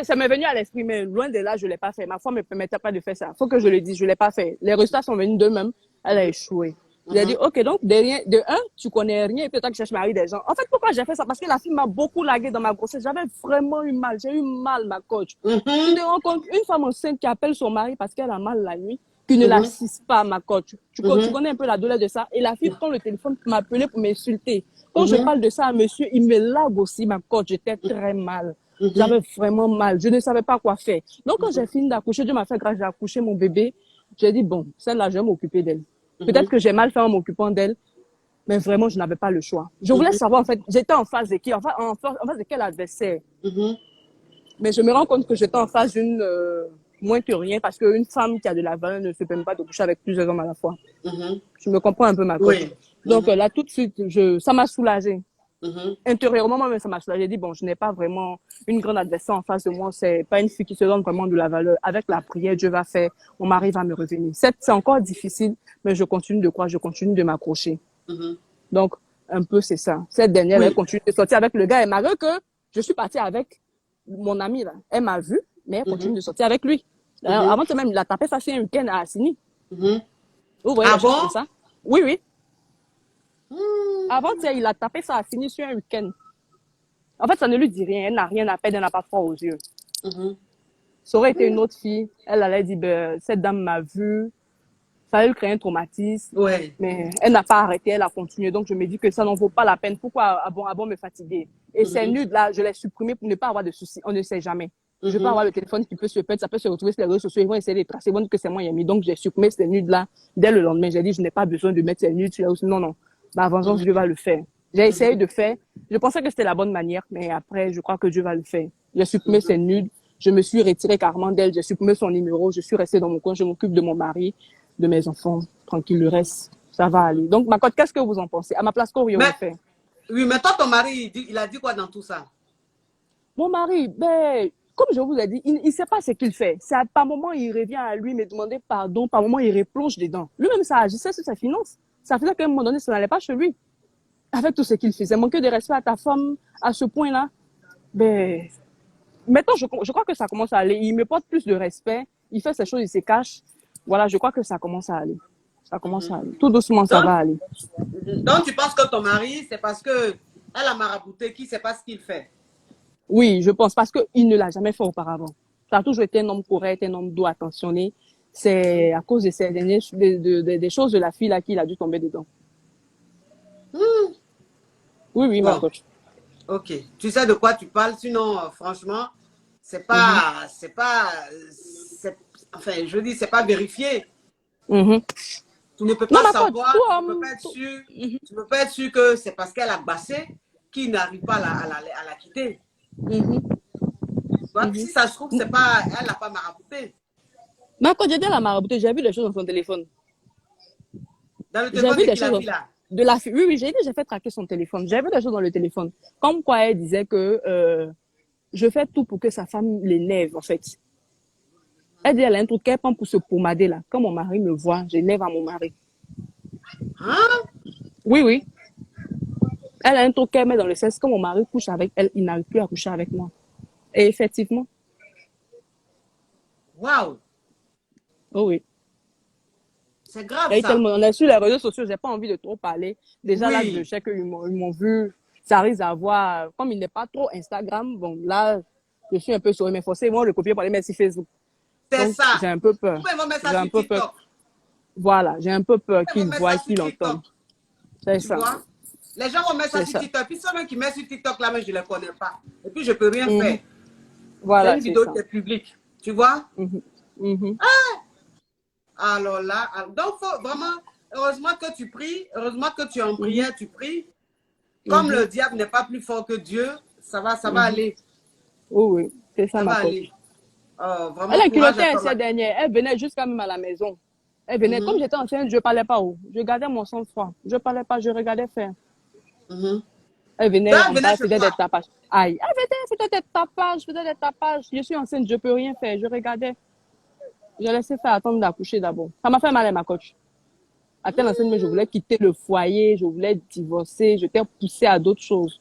Ça m'est venu à l'esprit, mais loin de là, je ne l'ai pas fait. Ma foi ne me permettait pas de faire ça. Il faut que je le dise, je ne l'ai pas fait. Les résultats sont venus d'eux-mêmes. Elle a échoué. J'ai dit, ok, donc, de un, tu connais rien et puis toi, tu cherches mari des gens. En fait, pourquoi j'ai fait ça? Parce que la fille m'a beaucoup lagué dans ma grossesse. J'avais vraiment eu mal. J'ai eu mal, ma coach. Tu te rends compte, une femme enceinte qui appelle son mari parce qu'elle a mal la nuit, qui ne l'assiste pas, ma coach. Tu connais un peu la douleur de ça. Et la fille prend le téléphone pour m'appeler pour m'insulter. Quand je parle de ça à monsieur, il me lague aussi, ma coach. J'étais très mal. J'avais vraiment mal. Je ne savais pas quoi faire. Donc, quand j'ai fini d'accoucher, Dieu m'a fait grâce, j'ai accouché mon bébé. J'ai dit, bon, celle-là, je vais m'occuper d'elle. Peut-être que j'ai mal fait en m'occupant d'elle, mais vraiment, je n'avais pas le choix. Je voulais savoir, en fait, j'étais en face de qui? En face de quel adversaire? Mais je me rends compte que j'étais en face d'une moins que rien, parce qu'une femme qui a de la valeur ne se permet pas de coucher avec plusieurs hommes à la fois. Je me comprends un peu, ma coach. Oui. Donc là, tout de suite, ça m'a soulagée. Intérieurement, moi-même, ça m'a soulagée. J'ai dit, bon, je n'ai pas vraiment une grande adversaire en face de moi. C'est pas une fille qui se donne vraiment de la valeur. Avec la prière, Dieu va faire, mon mari va me revenir. C'est encore difficile, mais je continue de croire, je continue de m'accrocher. Donc, un peu, c'est ça. Cette dernière, elle continue de sortir avec le gars. Et malgré que je suis partie avec mon amie, là, elle m'a vue, mais elle continue de sortir avec lui. Alors, avant même, il a tapé ça sur un week-end à Assini. Vous voyez les choses comme ça? Oui, oui. Avant, il a tapé ça à Assini sur un week-end. En fait, ça ne lui dit rien. Elle n'a rien à perdre, elle n'a pas froid aux yeux. Ça aurait été une autre fille. Elle allait dire, ben, cette dame m'a vue. Ça allait lui créer un traumatisme. Ouais. Mais elle n'a pas arrêté, elle a continué. Donc, je me dis que ça n'en vaut pas la peine. Pourquoi bon me fatiguer? Et ces nudes là, je l'ai supprimé pour ne pas avoir de soucis. On ne sait jamais. Je peux avoir le téléphone qui peut se perdre, ça peut se retrouver sur les réseaux sociaux. Ils vont essayer de les tracer. Ils vont dire que c'est moi qui ai mis. Donc, j'ai supprimé ces nudes là dès le lendemain. J'ai dit, je n'ai pas besoin de mettre ces nudes sur les réseaux. Non, non. Ma vengeance, Dieu va le faire. J'ai essayé de faire. Je pensais que c'était la bonne manière, mais après, je crois que Dieu va le faire. J'ai supprimé ces nudes. Je me suis retirée carrément d'elle. J'ai supprimé son numéro. Je suis restée dans mon coin. Je m'occupe de mon mari, de mes enfants. Tranquille, le reste, ça va aller. Donc, ma cote, qu'est-ce que vous en pensez? À ma place, qu'auriez vous fait? Oui, mais toi, ton mari, il a dit quoi dans tout ça? Mon mari, ben, comme je vous ai dit, il ne sait pas ce qu'il fait. Par moment, il revient à lui me demander pardon. Par moment, il replonge dedans. Lui-même, ça agissait sur ses finances. Ça faisait qu'à un moment donné, ça n'allait pas chez lui. Avec tout ce qu'il faisait. Manquer de respect à ta femme à ce point-là. Ben, maintenant, je crois que ça commence à aller. Il me porte plus de respect. Il fait ses choses, il se cache. Voilà, je crois que ça commence à aller. Ça commence à aller. Tout doucement, ça va aller. Donc, tu penses que ton mari, c'est parce que elle a marabouté qui ne sait pas ce qu'il fait? Oui, je pense, parce qu'il ne l'a jamais fait auparavant. Ça a toujours été un homme correct, un homme doux, attentionné. C'est à cause de ces dernières, des choses de la fille là qu'il a dû tomber dedans. Oui, ma coach. Ok. Tu sais de quoi tu parles, sinon, franchement, c'est pas, enfin, je dis, c'est pas vérifié. Tu ne peux Non, pas ma coach, savoir, tout tu ne homme. peux pas être sûr, tu peux pas être sûr que c'est parce qu'elle a bassé qu'il n'arrive pas à la quitter. Donc, si ça se trouve, c'est pas, elle n'a pas marabouté. Ma coach, j'ai dit la marabouté, j'ai vu des choses dans son téléphone. Dans le J'ai téléphone vu de des qui la choses fille là? de la fille. Oui, oui, j'ai fait traquer son téléphone. J'ai vu des choses dans le téléphone. Comme quoi elle disait que je fais tout pour que sa femme l'énerve, en fait. Elle dit, elle a un truc qu'elle prend pour se pomader là. Quand mon mari me voit, j'énerve à mon mari. Hein? Oui, oui. Elle a un truc qu'elle met dans le sexe. Quand mon mari couche avec elle, il n'arrive plus à coucher avec moi. Et effectivement. Waouh! Oh oui. C'est grave Et ça. tellement, on est sur les réseaux sociaux, j'ai pas envie de trop parler. Déjà là, je sais qu'ils m'ont vu. Ça risque d'avoir, comme il n'est pas trop Instagram, bon là, je suis un peu sur mais forcément le copier par les merci Facebook. C'est ça. J'ai un peu peur. J'ai un peu peur. Voilà, j'ai un peu peur qu'ils voient, qu'ils l'entendent. C'est ça. Vois? Les gens vont mettre ça sur TikTok. Puis ceux qui mettent sur TikTok là, mais je ne les connais pas. Et puis je peux rien faire. Voilà, c'est une vidéo qui est publique. Tu vois? Alors là, donc faut vraiment, heureusement que tu pries, heureusement que tu es en prière, tu pries. Comme le diable n'est pas plus fort que Dieu, ça va aller. Oui, oui, c'est ça, ma coach. Vraiment, elle a culotté ces dernières. Elle venait jusqu'à même à la maison. Elle venait, comme j'étais enceinte, je ne parlais pas. Je gardais mon sang-froid. Je ne parlais pas, je regardais faire. Elle venait, elle faisait des tapages. Aïe, elle faisait des tapages, Je suis enceinte, je ne peux rien faire. Je regardais. J'ai laissé faire attendre d'accoucher d'abord. Ça m'a fait mal à ma coach. À telle enceinte, mais je voulais quitter le foyer, je voulais divorcer, je t'ai poussé à d'autres choses.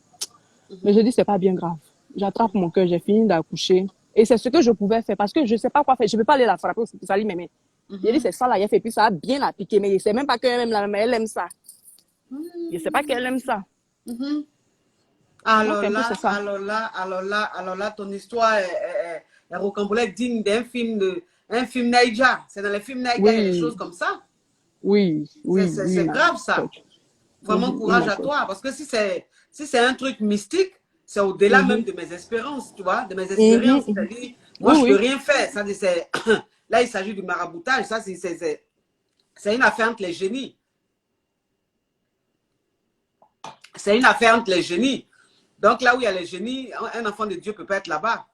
Mais je dis, c'est pas bien grave. J'attrape mon cœur, j'ai fini d'accoucher. Et c'est ce que je pouvais faire parce que je ne sais pas quoi faire. Je ne peux pas aller la frapper pour salir mes mains. J'ai dit, c'est ça là, il a fait, puis ça a bien appliqué. Mais je ne sais même pas qu'elle aime la main, elle aime ça. Je ne sais pas qu'elle aime ça. Alors là, ton histoire est rocambolesque, digne d'un film Naija. C'est dans les films Naija, il y a des choses comme ça. Oui. C'est grave ça. Vraiment courage à toi. Parce que si c'est un truc mystique, c'est au-delà même de mes espérances, tu vois, de mes expériences. C'est-à-dire, moi, je ne peux rien faire. Ça, là, il s'agit du maraboutage. Ça, c'est une affaire entre les génies. C'est une affaire entre les génies. Donc, là où il y a les génies, un enfant de Dieu ne peut pas être là-bas.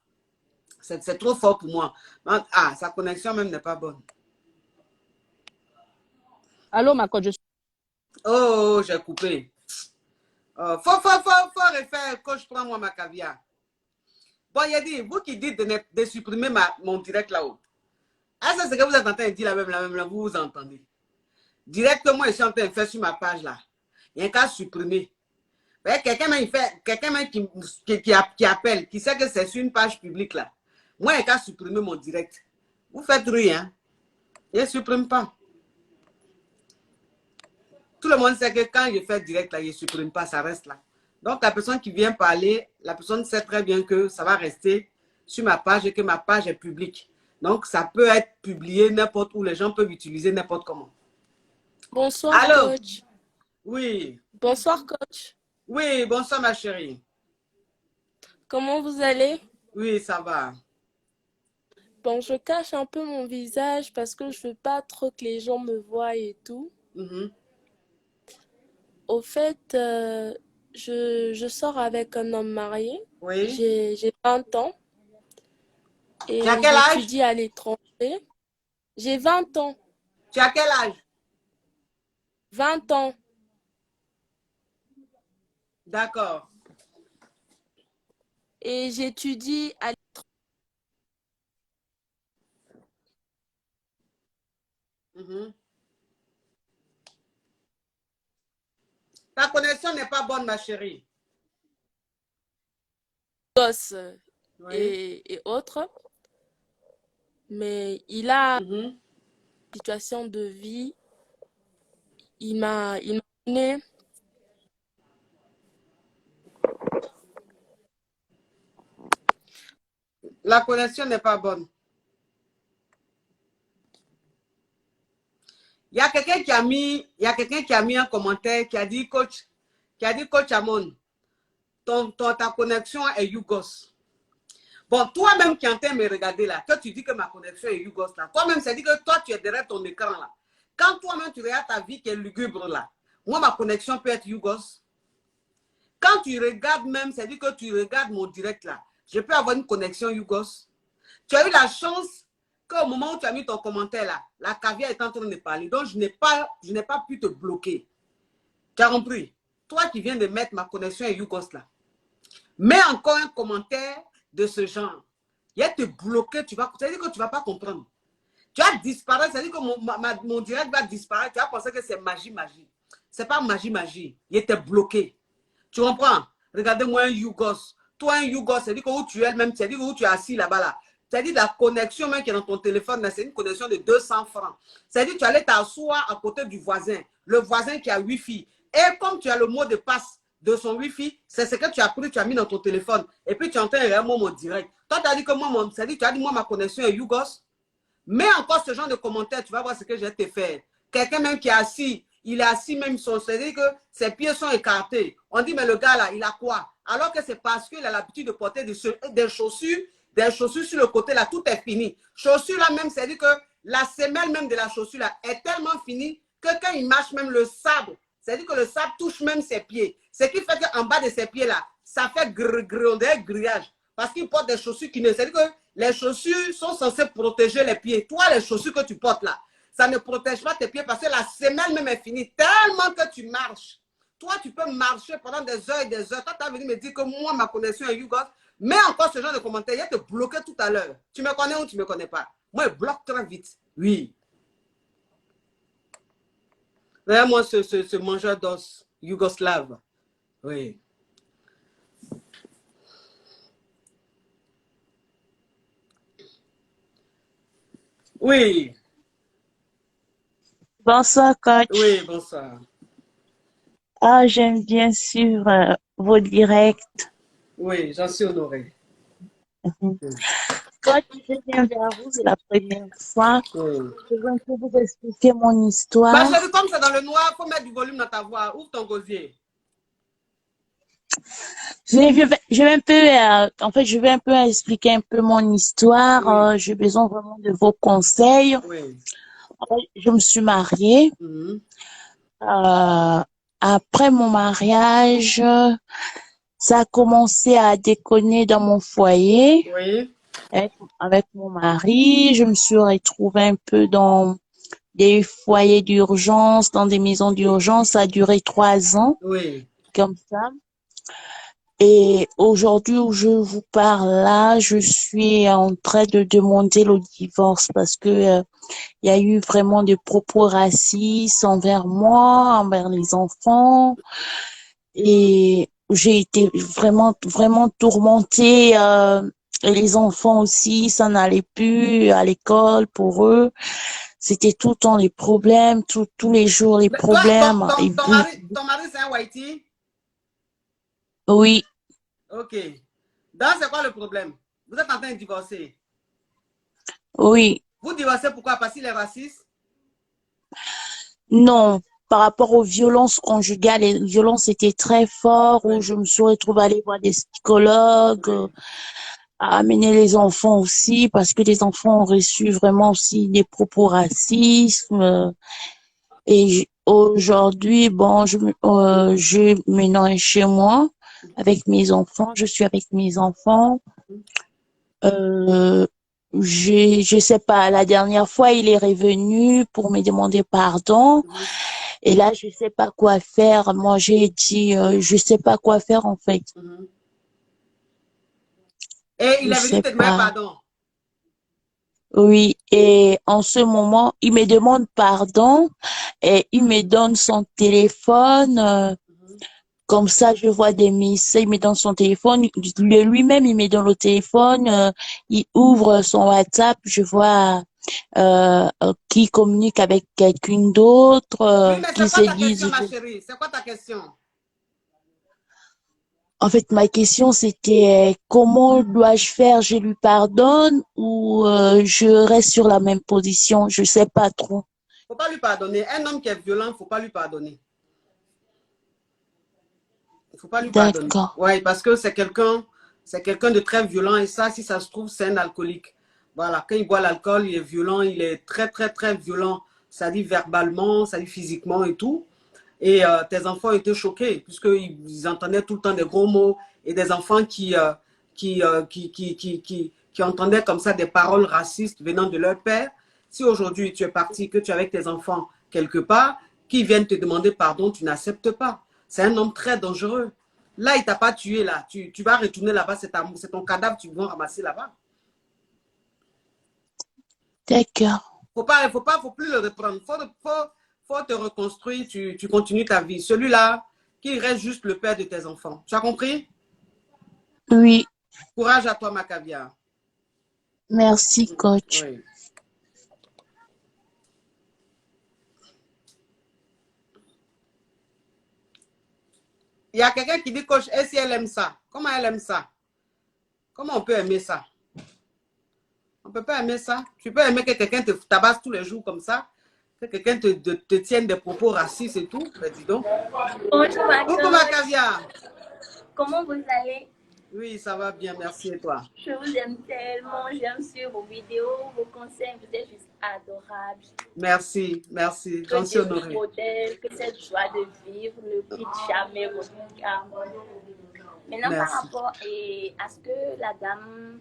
C'est trop fort pour moi. Ah, sa connexion même n'est pas bonne. Allô, ma coach. Oh, j'ai coupé. Faut refaire, coach, prends-moi ma caviar. Bon, il a dit, vous qui dites de supprimer mon direct là-haut. Ah, ça, c'est que vous êtes en train de dire la même, là, vous entendez. Directement, je suis en train de faire sur ma page là. Il y a un cas supprimé. Quelqu'un qui appelle, qui sait que c'est sur une page publique là. Moi, il y a un cas supprimer mon direct. Vous faites rien. Il ne supprime pas. Tout le monde sait que quand je fais direct là, il ne supprime pas, ça reste là. Donc, la personne qui vient parler, la personne sait très bien que ça va rester sur ma page et que ma page est publique. Donc, ça peut être publié n'importe où. Les gens peuvent utiliser n'importe comment. Bonsoir, allô? coach. Oui. Bonsoir, coach. Oui, bonsoir, ma chérie. Comment vous allez? Oui, ça va. Bon, je cache un peu mon visage parce que je veux pas trop que les gens me voient et tout. Au fait, je sors avec un homme marié. Oui. J'ai 20 ans. Et tu as quel âge? j'étudie à l'étranger. J'ai 20 ans. Tu as quel âge? 20 ans. D'accord. Et j'étudie à l'étranger. Ta connexion n'est pas bonne, ma chérie. Gosse et autres. Mais il a une situation de vie. Il m'a donné. La connexion n'est pas bonne. Il y a quelqu'un qui a mis un commentaire qui a dit coach Amon, ta connexion est Yougos. Bon, toi-même qui es en train de me regarder là, toi tu dis que ma connexion est Yougos là. Toi-même, c'est dit que toi tu es derrière ton écran là. Quand toi-même tu regardes ta vie qui est lugubre là, moi ma connexion peut être Yougos. Quand tu regardes même, c'est dit que tu regardes mon direct là, je peux avoir une connexion Yougos. Tu as eu la chance qu'au moment où tu as mis ton commentaire là, la caviar est en train de parler. Donc je n'ai pas pu te bloquer. Tu as compris? Toi qui viens de mettre ma connexion Yougos là, mets encore un commentaire de ce genre. Il va te bloquer, c'est-à-dire que tu ne vas pas comprendre. Tu vas disparaître, c'est-à-dire que mon direct va disparaître. Tu vas penser que c'est magie. Ce n'est pas magie. Il était bloqué. Tu comprends? Regardez-moi un Yougos. Toi, un Yougos, c'est-à-dire que où tu es même, c'est-à-dire où tu es assis là-bas là. C'est-à-dire la connexion même qui est dans ton téléphone, c'est une connexion de 200 francs. C'est-à-dire que tu allais t'asseoir à côté du voisin. Le voisin qui a Wi-Fi. Et comme tu as le mot de passe de son Wi-Fi, c'est ce que tu as pris, tu as mis dans ton téléphone. Et puis tu entends réellement mon direct. Toi, tu as dit que moi, tu as dit moi, ma connexion est Yougos. Mets encore ce genre de commentaires, tu vas voir ce que je vais te faire. Quelqu'un même qui est assis, il est assis même, c'est-à-dire que ses pieds sont écartés. On dit, mais le gars là, il a quoi? Alors que c'est parce qu'il a l'habitude de porter des chaussures sur le côté là, tout est fini. Chaussures là même, c'est-à-dire que la semelle même de la chaussure là est tellement finie que quand il marche même le sable, c'est-à-dire que le sable touche même ses pieds. Ce qui fait qu'en bas de ses pieds là, ça fait grillage. Parce qu'il porte des chaussures qui ne... C'est-à-dire que les chaussures sont censées protéger les pieds. Toi, les chaussures que tu portes là, ça ne protège pas tes pieds parce que la semelle même est finie. Tellement que tu marches. Toi, tu peux marcher pendant des heures et des heures. Toi, tu as venu me dire que moi, ma connexion est Yougos. Mets encore ce genre de commentaire. Il va te bloquer tout à l'heure. Tu me connais ou tu ne me connais pas? Moi, il bloque très vite. Oui. Regarde-moi ce mangeur d'os yougoslave. Oui. Oui. Bonsoir, coach. Oui, bonsoir. Ah, j'aime bien suivre vos directs. Oui, j'en suis honorée. Coach, je viens vers vous, c'est la première fois. Oui. Je veux un peu vous expliquer mon histoire. Bah, chérie, comme c'est dans le noir, il faut mettre du volume dans ta voix. Ouvre ton gosier. Je vais un peu expliquer un peu mon histoire. Oui. J'ai besoin vraiment de vos conseils. Oui. Je me suis mariée. Après mon mariage, ça a commencé à déconner dans mon foyer. Oui. Avec mon mari. Je me suis retrouvée un peu dans des foyers d'urgence, dans des maisons d'urgence. Ça a duré 3 ans. Oui. Comme ça. Et aujourd'hui où je vous parle là, je suis en train de demander le divorce parce que il y a eu vraiment des propos racistes envers moi, envers les enfants. Et j'ai été vraiment tourmentée. Et les enfants aussi, ça n'allait plus à l'école pour eux. C'était tout le temps les problèmes, tous les jours les problèmes. Ton mari c'est un whitey? Oui. Ok. Donc, c'est quoi le problème? Vous êtes en train de divorcer? Oui. Vous divorcez pourquoi? Parce qu'il est raciste? Non. Par rapport aux violences conjugales, les violences étaient très fortes, où je me suis retrouvée à aller voir des psychologues, à amener les enfants aussi, parce que les enfants ont reçu vraiment aussi des propos racistes. Et aujourd'hui, bon, je maintenant chez moi avec mes enfants, je suis avec mes enfants. Je sais pas, la dernière fois, il est revenu pour me demander pardon. Et là, je sais pas quoi faire. Moi, j'ai dit, je sais pas quoi faire, en fait. Et il est venu te demander pardon? Oui, et en ce moment, il me demande pardon et il me donne son téléphone. Comme ça, je vois des messages, il me donne son téléphone. Lui-même, il me donne le téléphone. Il ouvre son WhatsApp, je vois qui communique avec quelqu'un d'autre, Oui, mais qui c'est quoi se ta disent. question, ma chérie? C'est quoi ta question? En fait, ma question, c'était comment dois-je faire? Je lui pardonne ou je reste sur la même position? Je sais pas trop. Faut pas lui pardonner. Un homme qui est violent, faut pas lui pardonner. Il faut pas lui pardonner. Oui, parce que c'est quelqu'un c'est quelqu'un de très violent et ça, si ça se trouve, c'est un alcoolique. Voilà, quand il boit l'alcool, il est violent, il est très, très, très violent. Ça dit verbalement, ça dit physiquement et tout. Et tes enfants étaient choqués puisqu'ils entendaient tout le temps des gros mots et des enfants qui entendaient comme ça des paroles racistes venant de leur père. Si aujourd'hui tu es parti, que tu es avec tes enfants quelque part, qui viennent te demander pardon, tu n'acceptes pas. C'est un homme très dangereux. Là, il ne t'a pas tué, là. Tu vas retourner là-bas, c'est ton cadavre, tu vas ramasser là-bas. D'accord. Faut plus le reprendre. Faut te reconstruire, tu continues ta vie. Celui-là, qu'il reste juste le père de tes enfants. Tu as compris? Oui. Courage à toi, ma caviar. Merci, coach. Oui. Il y a quelqu'un qui dit, coach, et si elle aime ça? Comment elle aime ça? Comment on peut aimer ça? On ne peut pas aimer ça. Tu peux aimer que quelqu'un te tabasse tous les jours comme ça, que quelqu'un te tienne des propos racistes et tout. Ben, dis donc. Bonjour, ma Coucou, ma caviar. Comment vous allez? Oui, ça va bien, merci. Et toi? Je vous aime tellement. J'aime suivre vos vidéos, vos conseils. Vous êtes juste adorables. Merci, merci. Que J'en suis Dieu vous honorée. protège, que cette joie de vivre ne quitte jamais votre cœur. Maintenant, Merci. par rapport à ce que la dame,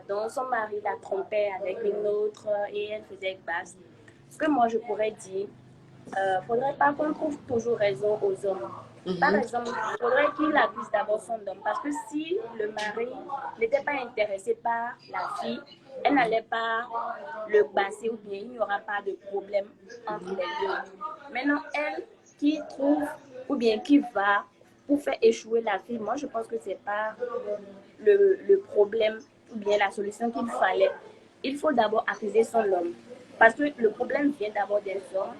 dont son mari la trompait avec une autre et elle faisait basse, ce que moi je pourrais dire, faudrait pas qu'on trouve toujours raison aux hommes. Par exemple, il faudrait qu'il accuse d'abord son homme. Parce que si le mari n'était pas intéressé par la fille, elle n'allait pas le basser ou bien il n'y aura pas de problème entre les deux. Maintenant, elle qui trouve ou bien qui va pour faire échouer la fille, moi je pense que c'est pas le problème ou bien la solution qu'il fallait. Il faut d'abord accuser son homme. Parce que le problème vient d'abord des hommes.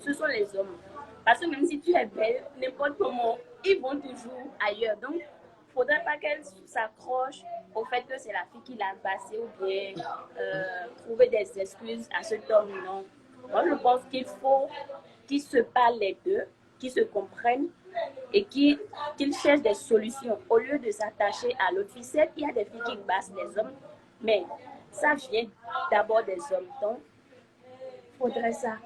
Ce sont les hommes. Parce que même si tu es belle, n'importe comment, ils vont toujours ailleurs. Donc, il ne faudrait pas qu'elle s'accroche au fait que c'est la fille qui l'a passée ou bien trouver des excuses à cet homme. Non. Moi, je pense qu'il faut qu'ils se parlent les deux, qu'ils se comprennent et qu'ils cherchent des solutions au lieu de s'attacher à l'autre fille. Certes, il y a des filles qui bassent les hommes, mais ça vient d'abord des hommes. Donc, il faudrait ça.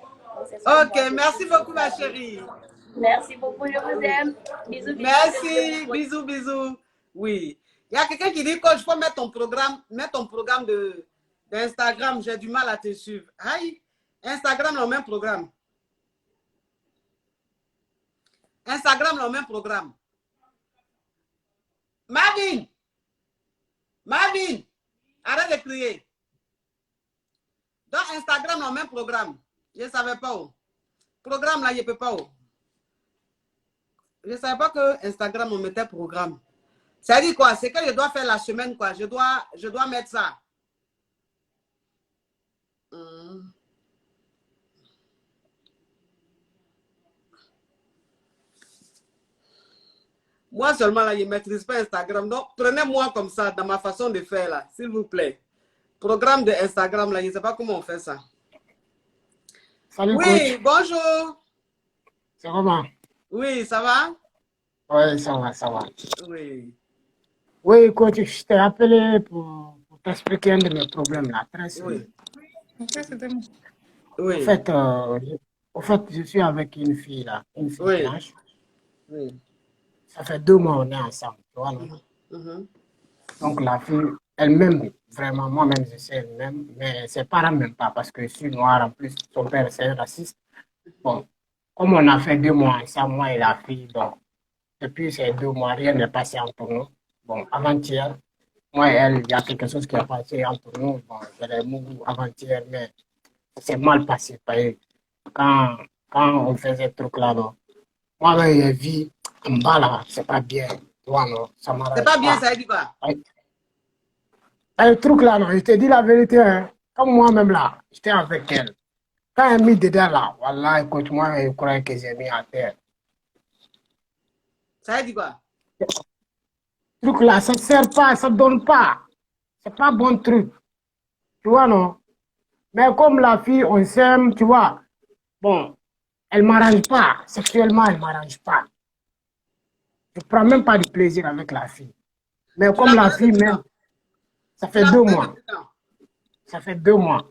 Ok, merci beaucoup, ma chérie. Merci beaucoup, je vous aime. Bisous, bisous. Merci, bisous, bisous. Oui. Il y a quelqu'un qui dit, coach, il faut mettre ton programme d'Instagram. J'ai du mal à te suivre. Aïe, Instagram, le même programme. Instagram, le même programme. Marvin, arrête de crier. Dans Instagram, le même programme. Je ne savais pas où. Programme là, je ne peux pas où. Je ne savais pas que Instagram, on mettait programme. Ça dit quoi? C'est que je dois faire la semaine, quoi. Je dois mettre ça. Moi seulement, là, je ne maîtrise pas Instagram. Donc, prenez-moi comme ça, dans ma façon de faire, là, s'il vous plaît. Programme de Instagram, là, je ne sais pas comment on fait ça. Salut, oui, coach. Bonjour. C'est comment? Oui, ça va? Oui, ça va, ça va. Oui. Oui, coach, je t'ai appelé pour t'expliquer un de mes problèmes là. Très simple. Oui. En fait, je suis avec une fille là, une fille Oui. blanche. Oui. Ça fait 2 mois on est ensemble, tu vois, non? Donc la fille, elle m'aime vraiment, moi-même je sais, elle m'aime, mais ses parents ne m'aiment pas parce que je suis noir, en plus son père c'est un raciste. Bon, comme on a fait 2 mois ensemble, moi et la fille, donc depuis ces 2 mois, rien n'est passé entre nous. Bon, avant-hier, moi et elle, il y a quelque chose qui a passé entre nous. Bon, je l'ai mouru avant-hier, mais c'est mal passé. Quand on faisait ce truc là, non. Moi, j'ai vu en bas là, c'est pas bien. Tu vois, non, ça m'arrange C'est pas bien, ça dit quoi? Le truc là, non, je te dis la vérité, hein, comme moi-même là, j'étais avec elle. Quand elle m'a mis dedans là, voilà, écoute, moi, je croyais que j'ai mis à terre. Ça dit quoi? Ce truc là, ça ne sert pas, ça ne donne pas. C'est pas bon truc. Tu vois, non? Mais comme la fille, on s'aime, tu vois, bon, elle ne m'arrange pas. Sexuellement, elle ne m'arrange pas. Je ne prends même pas de plaisir avec la fille. Mais comme la fille même, ça fait 2 mois. Ça fait 2 mois.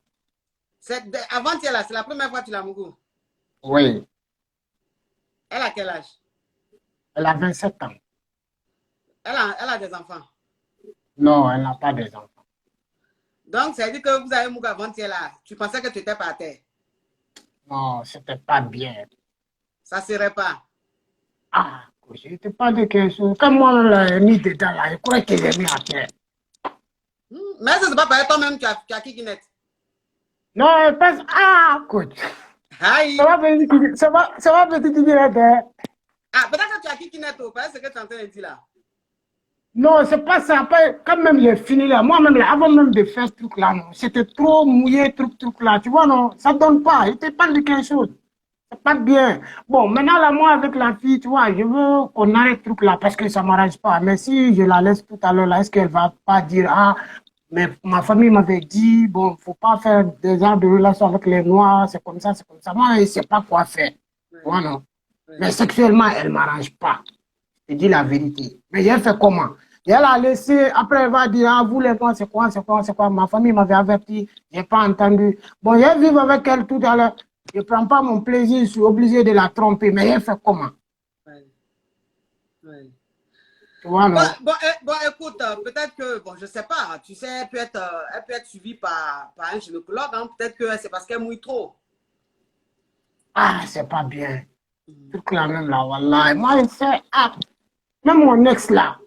Avant-hier, là, c'est la première fois que tu l'as mouru. Oui. Elle a quel âge? Elle a 27 ans. Elle a des enfants. Non, elle n'a pas des enfants. Donc, ça veut dire que vous avez mouru avant-hier, là. Tu pensais que tu étais par terre. Non, c'était pas bien. Ça ne serait pas. Ah, je n'étais pas de quelque chose. Comme moi, là, j'ai mis dedans, là, je crois que j'ai mis à terre. Mais ça, c'est pas pareil. Toi-même, tu as Kikinette. Non, elle pense, ah, coach. Aïe. Ça va, petit Kikinette, hein? Ah, peut-être que tu as Kikinette, c'est ce que tu es en train de dire là. Non, c'est pas ça. Après, quand même, j'ai fini là. Moi-même, là, avant même de faire ce truc-là, non. C'était trop mouillé, truc là. Tu vois, non, ça donne pas. Il te parle de quelque chose. C'est pas bien. Bon, maintenant, là, moi, avec la fille, tu vois, je veux qu'on arrête ce truc-là parce que ça m'arrange pas. Mais si je la laisse tout à l'heure, là, est-ce qu'elle va pas dire, ah, mais ma famille m'avait dit, bon, faut pas faire des genres de relations avec les Noirs, c'est comme ça, c'est comme ça. Moi, je sais pas quoi faire. Tu vois, non. Mais sexuellement, elle m'arrange pas. Je dis la vérité. Mais j'ai fait comment? Et elle a laissé, après elle va dire, ah, vous les Noirs, c'est quoi, ma famille m'avait averti, j'ai pas entendu. Bon, je vais vivre avec elle tout à l'heure. Je ne prends pas mon plaisir, je suis obligé de la tromper. Mais elle fait comment? Oui. Tu vois, non? Bon, écoute, peut-être que, bon, je ne sais pas, tu sais, elle peut être suivie par un gynécologue, hein. Peut-être que c'est parce qu'elle mouille trop. Ah, c'est pas bien. Tout là même là, wallah. Moi, je sais, ah, même mon ex là,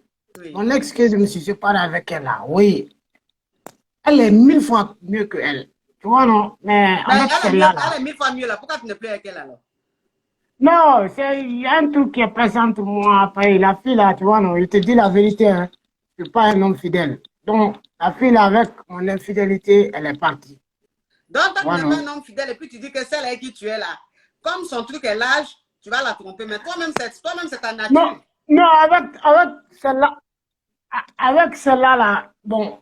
mon ex que je me suis séparé avec elle là, oui, elle est 1000 fois mieux que elle. Tu vois, non? Mais avec celle-là, elle est 1000 fois mieux là. Pourquoi tu ne plais avec elle alors? Non, il y a un truc qui est passé entre moi après. La fille là, tu vois, non, il te dit la vérité, hein. Je ne suis pas un homme fidèle. Donc, la fille là, avec mon infidélité, elle est partie. Donc, toi, tu n'es pas un homme fidèle et puis tu dis que celle avec qui tu es là, comme son truc est l'âge, tu vas la tromper. Mais toi-même, c'est ta nature. Non, avec celle-là, là, bon,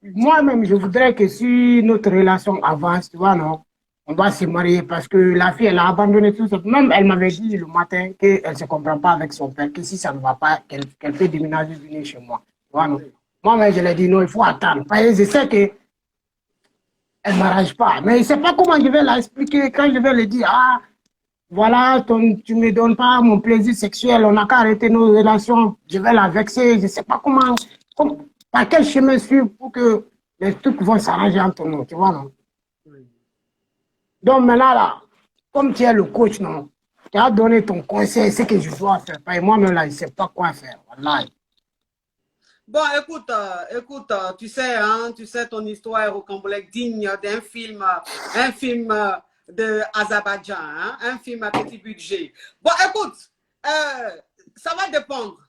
moi-même, je voudrais que si notre relation avance, tu vois, non, on va se marier parce que la fille, elle a abandonné tout ça. Même, elle m'avait dit le matin qu'elle ne se comprend pas avec son père, que si ça ne va pas, qu'elle peut déménager, venir chez moi. Tu vois, non. Moi-même, je lui ai dit non, il faut attendre. Parce que je sais qu'elle ne m'arrange pas. Mais je ne sais pas comment je vais l'expliquer quand je vais lui dire, ah, voilà, tu ne me donnes pas mon plaisir sexuel, on n'a qu'à arrêter nos relations, je vais la vexer, je ne sais pas comment, par quel chemin suivre pour que les trucs vont s'arranger entre nous, tu vois, non? Donc maintenant, là, comme tu es le coach, non, tu as donné ton conseil, c'est que je dois faire. Et moi-même, là, je ne sais pas quoi faire, voilà. Bon, écoute, tu sais, hein, ton histoire est rocambolesque, digne d'un film, de Azerbaïdjan, hein, un film à petit budget. Bon, écoute, ça va dépendre,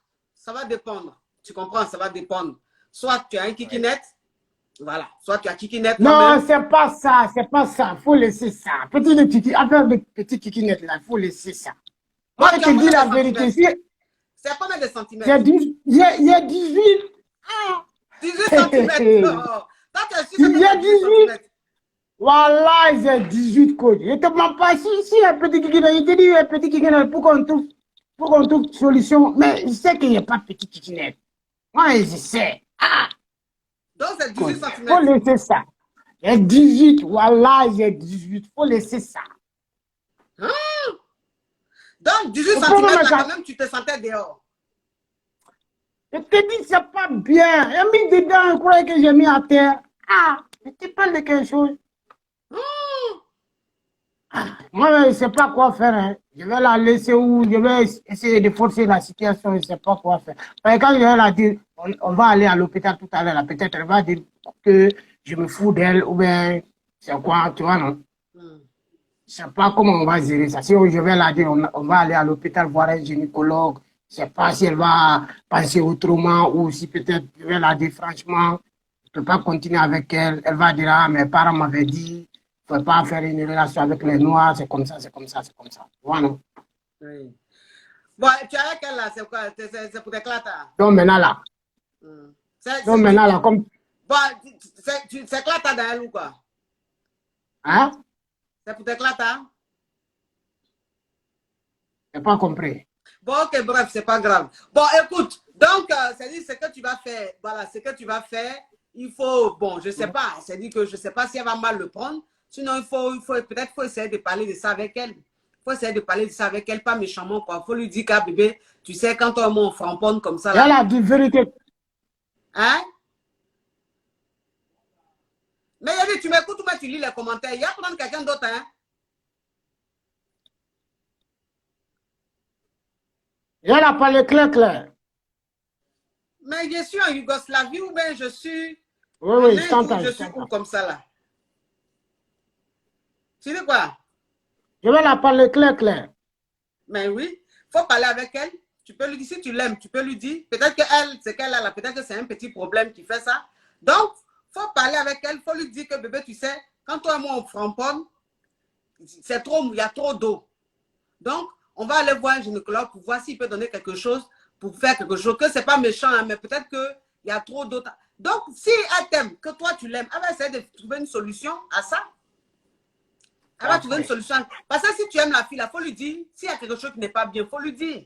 tu comprends, ça va dépendre. Soit tu as un kikinette, voilà, soit tu as kikinette. Non, c'est pas ça, faut laisser ça. Affaire de petit kikinette là, faut laisser ça. Moi, je te dis la vérité. C'est combien de centimètres? Il y a 18. 18 centimètres. Il y a 18. Voilà, j'ai 18 codes. Je ne te demande pas si un petit kikinette, je te dis un petit kikinette pour qu'on trouve solution. Mais je sais qu'il n'y a pas de petit kikinette. Moi, je sais. Ah. Donc, c'est 18 centimètres. Il faut laisser ça. J'ai 18. Voilà, j'ai 18. Il faut laisser ça. Hein? Donc, 18 centimètres, là, quand même, tu te sentais dehors. Je te dis, c'est pas bien. J'ai mis dedans, je croyais que j'ai mis à terre. Ah, je te parle de quelque chose. Moi, je ne sais pas quoi faire. Hein. Je vais la laisser où je vais essayer de forcer la situation. Je ne sais pas quoi faire. Parce que quand je vais la dire, on va aller à l'hôpital tout à l'heure. Peut-être elle va dire que je me fous d'elle ou bien c'est quoi, tu vois, non? Je ne sais pas comment on va gérer ça. Si je vais la dire, on va aller à l'hôpital voir un gynécologue. Je ne sais pas si elle va penser autrement ou si peut-être je vais la dire franchement, je ne peux pas continuer avec elle. Elle va dire, ah, mes parents m'avaient dit. Il ne faut pas faire une relation avec les Noirs, c'est comme ça, c'est comme ça, c'est comme ça. Voilà. Oui. Bon, tu as quelle là, c'est quoi? C'est pour des clatas? Donc maintenant là. Donc maintenant là, comme. Bon, c'est clatas dans elle ou quoi? Hein? C'est pour des clatas? Je n'ai pas compris. Bon, ok, bref, c'est pas grave. Bon, écoute, Donc, c'est-à-dire ce que tu vas faire. Voilà, ce que tu vas faire. Il faut, bon, je ne sais pas. C'est-à-dire que je ne sais pas si elle va mal le prendre. Sinon, peut-être faut essayer de parler de ça avec elle. Il faut essayer de parler de ça avec elle, pas méchamment, quoi. Il faut lui dire qu'à bébé, tu sais, quand on m'en framponne comme ça, là. Elle a dit vérité. Hein? Mais Yadi, tu m'écoutes ou bien tu lis les commentaires? Il y a prendre quelqu'un d'autre, hein? Elle a parlé clair. Mais je suis en Yougoslavie ou bien je suis Oui, je Inde t'entends. ou je suis où comme ça, là? Tu dis quoi? Je vais la parler clair. Mais oui, il faut parler avec elle. Tu peux lui dire, si tu l'aimes, tu peux lui dire. Peut-être qu'elle, c'est qu'elle a là, peut-être que c'est un petit problème qui fait ça. Donc, il faut parler avec elle, il faut lui dire que bébé, tu sais, quand toi et moi on framponne, c'est trop, il y a trop d'eau. Donc, on va aller voir un gynécologue pour voir s'il peut donner quelque chose, pour faire quelque chose, que ce n'est pas méchant, hein, mais peut-être qu'il y a trop d'eau. Donc, si elle t'aime, que toi tu l'aimes, elle va essayer de trouver une solution à ça. Elle va trouver une solution. Parce que si tu aimes la fille, il faut lui dire, s'il y a quelque chose qui n'est pas bien, il faut lui dire.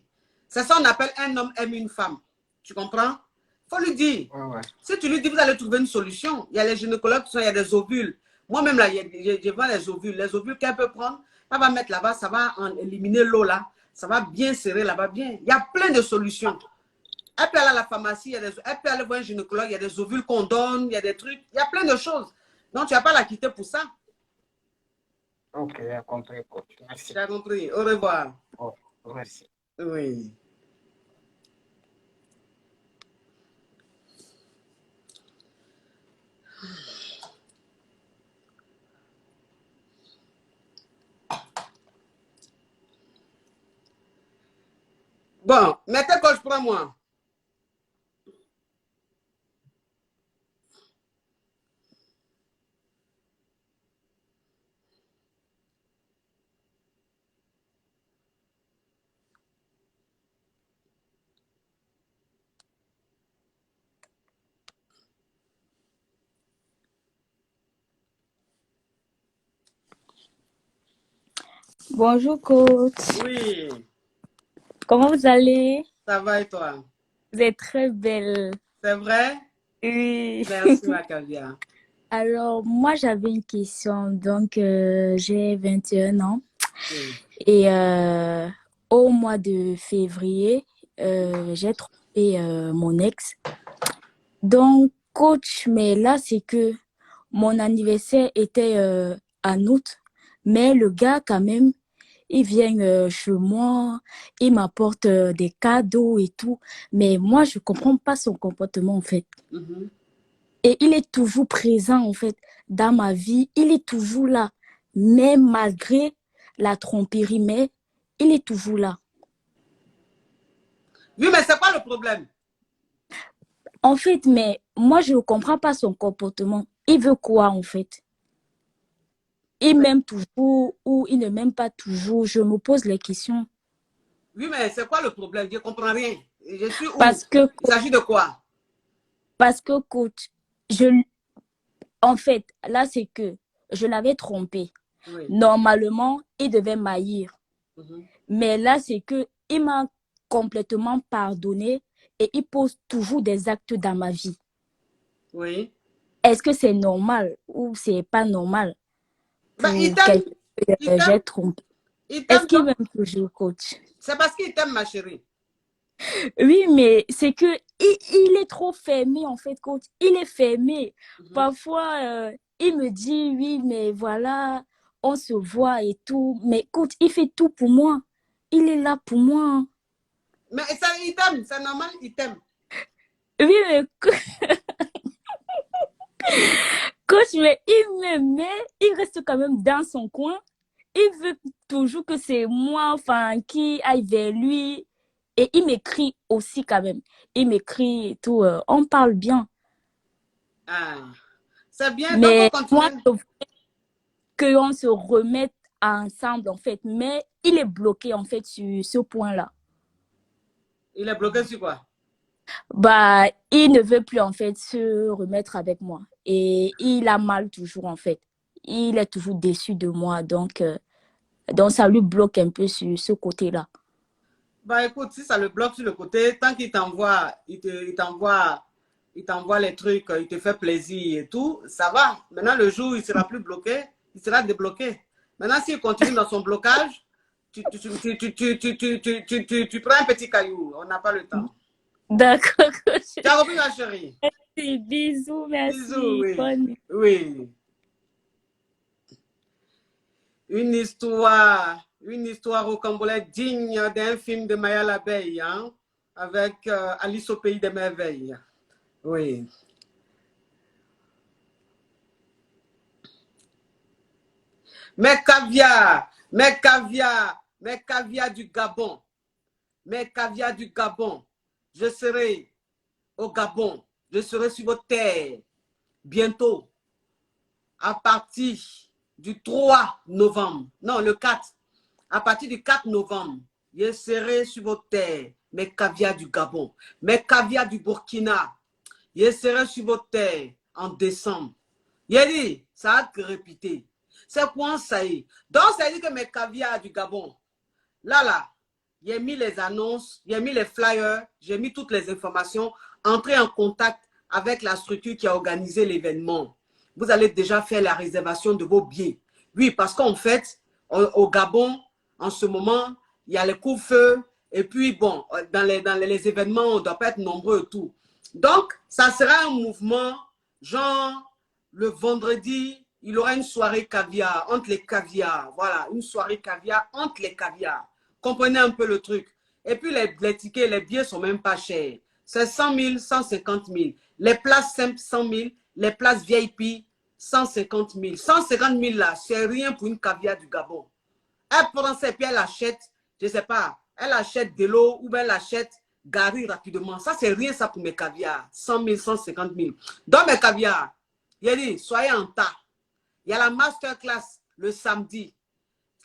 C'est ça qu'on appelle un homme aime une femme. Tu comprends? Il faut lui dire. Ouais. Si tu lui dis, vous allez trouver une solution. Il y a les gynécologues qui sont, il y a des ovules. Moi-même, là, je vois les ovules. Les ovules qu'elle peut prendre, elle va mettre là-bas, ça va éliminer l'eau là. Ça va bien serrer là-bas, bien. Il y a plein de solutions. Elle peut aller à la pharmacie, elle peut aller voir un gynécologue, il y a des ovules qu'on donne, il y a des trucs, il y a plein de choses. Donc, tu ne vas pas la quitter pour ça. Ok, j'ai compris, coach. Merci. Tu as compris. Au revoir. Oh, merci. Oui. Bon, mettez coach, prends-moi. Bonjour coach. Oui. Comment vous allez? Ça va et toi? Vous êtes très belle. C'est vrai? Oui. Merci ma caviar. Alors, moi j'avais une question. Donc, j'ai 21 ans. Oui. Et au mois de février, j'ai trompé mon ex. Donc, coach, mais là, c'est que mon anniversaire était en août. Mais le gars, quand même, il vient chez moi, il m'apporte des cadeaux et tout. Mais moi, je ne comprends pas son comportement, en fait. Mhm. Et il est toujours présent, en fait, dans ma vie. Il est toujours là. Même malgré la tromperie, mais il est toujours là. Oui, mais c'est pas le problème. En fait, mais moi, je ne comprends pas son comportement. Il veut quoi, en fait? Il m'aime toujours ou il ne m'aime pas toujours? Je me pose les questions. Oui, mais c'est quoi le problème? Je ne comprends rien. Je suis où? Parce que, Il s'agit de quoi? parce que, coach, en fait, là, c'est que je l'avais trompé. Oui. Normalement, il devait m'haïr. Mhm. Mais là, c'est que il m'a complètement pardonné et il pose toujours des actes dans ma vie. Oui. Est-ce que c'est normal ou c'est pas normal Ben, pour il t'aime. quelqu'un que j'ai trompé? Est-ce qu'il m'aime toujours, coach? C'est parce qu'il t'aime, ma chérie. Oui, mais c'est que il est trop fermé, en fait, coach. Il est fermé. Parfois, il me dit, oui, mais voilà, on se voit et tout. Mais coach, il fait tout pour moi. Il est là pour moi. Mais ça, il t'aime, c'est normal, il t'aime. Oui, mais coach, mais il m'aime, mais il reste quand même dans son coin. Il veut toujours que c'est moi, enfin, qui aille vers lui. Et il m'écrit aussi quand même. Il m'écrit et tout. On parle bien. Ah, c'est bien, Mais donc on moi, continue. je veux qu'on se remette ensemble, en fait. Mais il est bloqué, en fait, sur ce point-là. Il est bloqué sur quoi? Bah, il ne veut plus, en fait, se remettre avec moi. Et il a mal toujours, en fait. Il est toujours déçu de moi. Donc ça lui bloque un peu sur ce côté-là. Bah écoute, si ça le bloque sur le côté, tant qu'il t'envoie, il t'envoie les trucs, il te fait plaisir et tout, ça va. Maintenant, le jour où il sera plus bloqué, il sera débloqué. Maintenant, s'il continue dans son blocage, tu prends un petit caillou. On n'a pas le temps. D'accord. Tu as compris, ma chérie? Merci, bisous, merci. Bisous, oui. Bonne- Oui. Une histoire rocambolesque digne d'un film de Maya l'abeille, hein, avec Alice au pays des merveilles. Oui. Mes caviars du Gabon, je serai au Gabon, je serai sur votre terre bientôt, à partir du 3 novembre, non, le 4, à partir du 4 novembre, je serai sur votre terre, mes caviars du Gabon, mes caviars du Burkina, je serai sur votre terre en décembre. Il a dit, ça a crépité. C'est quoi ça y est? Donc, ça dit que mes caviars du Gabon, là, j'ai mis les annonces, j'ai mis les flyers, j'ai mis toutes les informations, entrez en contact avec la structure qui a organisé l'événement. Vous allez déjà faire la réservation de vos billets. Oui, parce qu'en fait, au Gabon, en ce moment, il y a les coups-feux, et puis bon, dans les événements, on ne doit pas être nombreux et tout. Donc, ça sera un mouvement, genre, le vendredi, il y aura une soirée caviar, entre les caviars. Voilà, une soirée caviar entre les caviars. Comprenez un peu le truc. Et puis, les tickets, les billets sont même pas chers. C'est 100 000, 150 000. Les places simples, 100 000. Les places VIP, 150 000. 150 000 là, c'est rien pour une caviar du Gabon. Elle prend ça et puis elle achète, je ne sais pas, elle achète de l'eau ou bien elle achète Gary rapidement. Ça, c'est rien ça pour mes caviars. 100 000, 150 000. Dans mes caviars, il a dit, soyez en tas. Il y a la masterclass le samedi.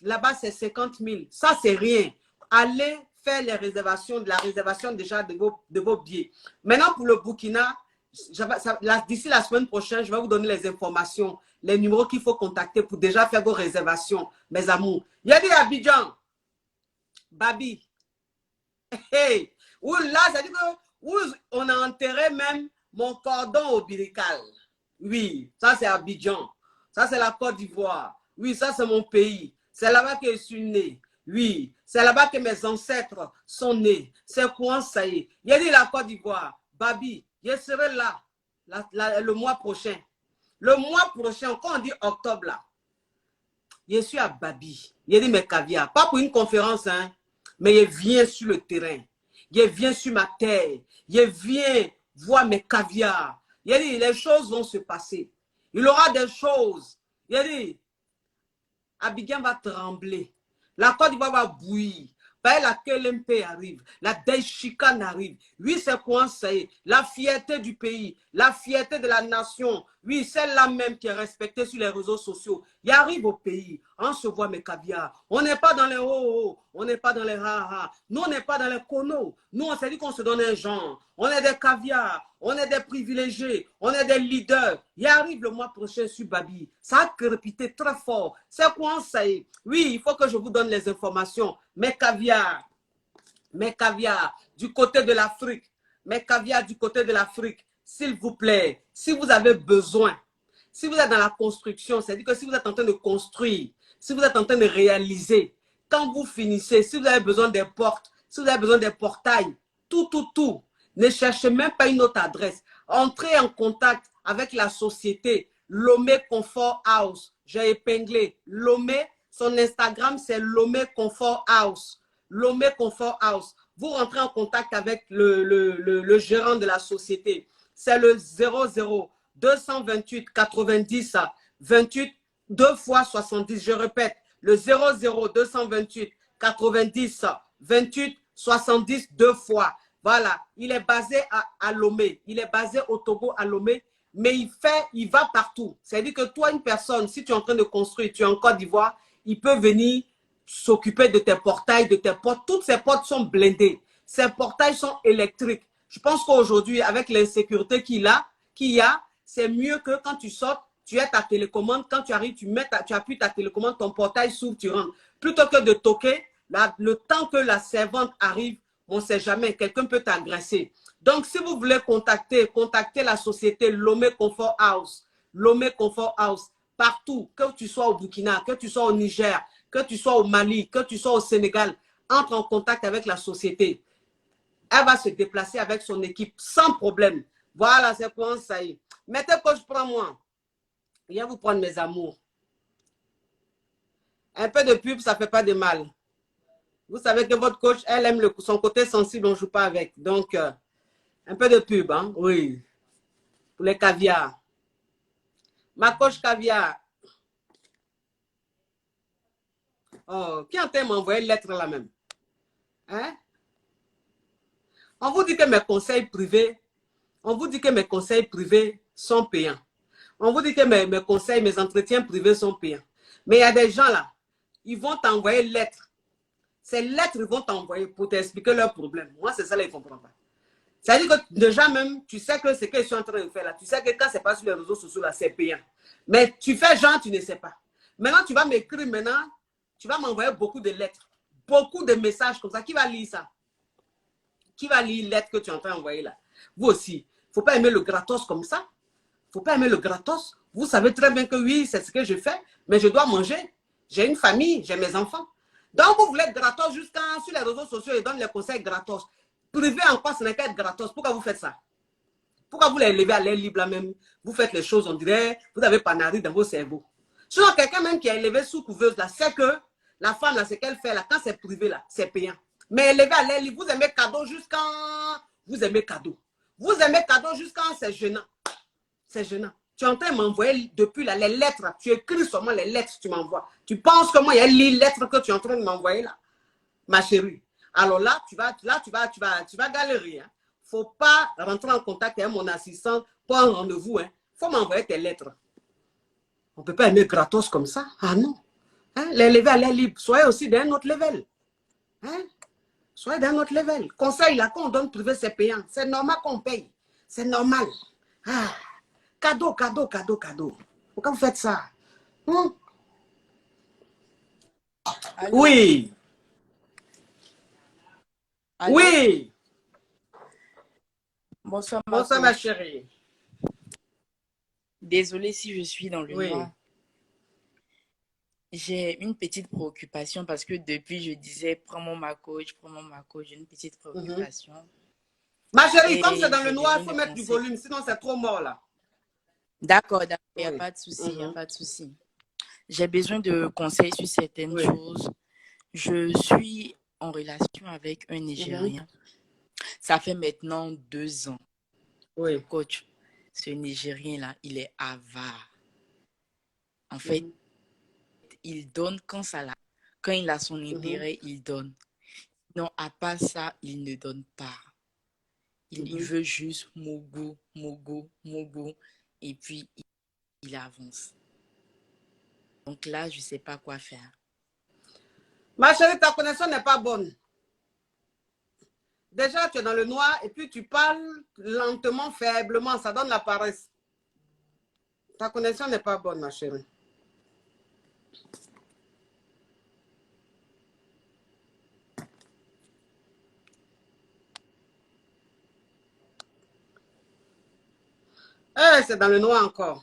Là-bas, c'est 50 000. Ça, c'est rien. Allez faire les réservations, la réservation déjà de vos billets. Maintenant, pour le Burkina, d'ici la semaine prochaine, je vais vous donner les informations, les numéros qu'il faut contacter pour déjà faire vos réservations, mes amours. Il y a des Abidjan, Babi. Hey, où là, ça dit que où on a enterré même mon cordon ombilical. Oui, ça c'est Abidjan. Ça c'est la Côte d'Ivoire. Oui, ça c'est mon pays. C'est là-bas que je suis né. Oui, c'est là-bas que mes ancêtres sont nés. C'est quoi ça y est? Il y a dit la Côte d'Ivoire, Babi, je serai là le mois prochain. Le mois prochain, quand on dit octobre là, je suis à Babi. Il y a dit mes caviars. Pas pour une conférence, hein, mais je viens sur le terrain. Je viens sur ma terre. Je viens voir mes caviars. Il a dit, les choses vont se passer. Il y aura des choses. Il a dit, Abidjan va trembler. La Côte d'Ivoire va bouillir. La KLMP arrive. La Daishikan arrive. Oui, c'est quoi ça? La fierté du pays. La fierté de la nation. Oui, celle-là même qui est respectée sur les réseaux sociaux. Il arrive au pays. On se voit mes caviars. On n'est pas dans les oh-oh. On n'est pas dans les ha-ha. Nous, on n'est pas dans les konos. Nous, on s'est dit qu'on se donne un genre. On est des caviars. On est des privilégiés. On est des leaders. Il arrive le mois prochain sur Babi. Ça a crépité très fort. C'est quoi ça? Oui, il faut que je vous donne les informations. Mes caviars du côté de l'Afrique. Mes caviars du côté de l'Afrique. S'il vous plaît, si vous avez besoin, si vous êtes dans la construction, c'est-à-dire que si vous êtes en train de construire, si vous êtes en train de réaliser, quand vous finissez, si vous avez besoin des portes, si vous avez besoin des portails, tout, ne cherchez même pas une autre adresse. Entrez en contact avec la société Lomé Comfort House. J'ai épinglé Lomé, son Instagram c'est Lomé Comfort House. Lomé Comfort House. Vous rentrez en contact avec le gérant de la société. C'est le 00 228 90 28 2 fois 70. Je répète, le 00 228 90 28 70 2 fois. Voilà, il est basé à Lomé. Il est basé au Togo à Lomé, mais il va partout. C'est-à-dire que toi, une personne, si tu es en train de construire, tu es en Côte d'Ivoire, il peut venir s'occuper de tes portails, de tes portes. Toutes ces portes sont blindées. Ces portails sont électriques. Je pense qu'aujourd'hui, avec l'insécurité qu'il y a, c'est mieux que quand tu sors, tu as ta télécommande. Quand tu arrives, tu appuies ta télécommande, ton portail s'ouvre, tu rentres. Plutôt que de toquer, Le temps que la servante arrive, on ne sait jamais, quelqu'un peut t'agresser. Donc, si vous voulez contacter la société Lomé Comfort House. Lomé Comfort House, partout, que tu sois au Burkina, que tu sois au Niger, que tu sois au Mali, que tu sois au Sénégal, entre en contact avec la société. Elle va se déplacer avec son équipe sans problème. Voilà, c'est pour ça. Mettez coach, prends-moi. Viens vous prendre mes amours. Un peu de pub, ça ne fait pas de mal. Vous savez que votre coach, elle aime son côté sensible, on ne joue pas avec. Donc, un peu de pub, hein? Oui. Pour les caviars. Ma coach caviar. Oh, qui entend m'envoyer une lettre là même? Hein? On vous dit que mes conseils privés, sont payants. On vous dit que mes conseils, mes entretiens privés sont payants. Mais il y a des gens là, ils vont t'envoyer une lettre. Ces lettres, ils vont t'envoyer pour t'expliquer leurs problèmes. Moi, c'est ça, là, ils ne comprennent pas. C'est-à-dire que déjà même, tu sais que ce qu'ils sont en train de faire là, tu sais que quand c'est pas sur les réseaux sociaux là, c'est payant. Mais tu fais genre, tu ne sais pas. Maintenant, tu vas m'écrire maintenant, tu vas m'envoyer beaucoup de lettres, beaucoup de messages comme ça. Qui va lire ça? Qui va lire les lettres que tu es en train d'envoyer là? Vous aussi. Il ne faut pas aimer le gratos comme ça. Il ne faut pas aimer le gratos. Vous savez très bien que oui, c'est ce que je fais, mais je dois manger. J'ai une famille, j'ai mes enfants. Donc, vous voulez être gratos jusqu'à sur les réseaux sociaux et donne les conseils gratos. Privé en quoi, ce n'est qu'être gratos. Pourquoi vous faites ça? Pourquoi vous les levez à l'air libre là même? Vous faites les choses, on dirait, vous avez panari dans vos cerveaux. Sinon, quelqu'un même qui est élevé sous couveuse là, c'est que la femme là, ce qu'elle fait là, quand c'est privé là, c'est payant. Mais élevé à l'air libre, vous aimez cadeau jusqu'à... Vous aimez cadeau. Vous aimez cadeau jusqu'à... C'est gênant. C'est gênant. Tu es en train de m'envoyer depuis là, les lettres. Tu écris seulement les lettres que tu m'envoies. Tu penses que moi, il y a les lettres que tu es en train de m'envoyer là? Ma chérie. Alors là, tu vas galérer. Hein. Faut pas rentrer en contact avec mon assistant pour un rendez-vous. Hein. Faut m'envoyer tes lettres. On ne peut pas aimer gratos comme ça. Ah non. Hein? Les lever à l'air libre. Soyez aussi d'un autre level. Hein? Soyez d'un autre level. Conseil là, qu'on donne privé, c'est payant. C'est normal qu'on paye. C'est normal. Ah. Cadeau, cadeau, cadeau, cadeau. Pourquoi vous faites ça? Hein? Oui. Allô? Oui. Bonsoir, Bonsoir, ma chérie. Désolée si je suis dans le Oui. noir. J'ai une petite préoccupation parce que depuis, je disais, prends-moi ma coach, j'ai une petite préoccupation. Ma chérie, Et comme c'est dans le j'ai noir, il besoin faut de mettre du conseils. volume, sinon c'est trop mort là. D'accord, il n'y a Oui. pas de souci, il n'y a pas de souci. J'ai besoin de conseils sur certaines Oui. choses. Je suis en relation avec un Nigérien. Ça fait maintenant 2 ans. Oui. Coach, ce Nigérien-là, il est avare. En fait, il donne quand il a son intérêt, il donne. Non, à part ça, il ne donne pas. Il veut juste mogo, mogo, mogo. Et puis, il avance. Donc là, je ne sais pas quoi faire. Ma chérie, ta connexion n'est pas bonne. Déjà, tu es dans le noir et puis tu parles lentement, faiblement. Ça donne la paresse. Ta connexion n'est pas bonne, ma chérie. Eh, c'est dans le noir encore.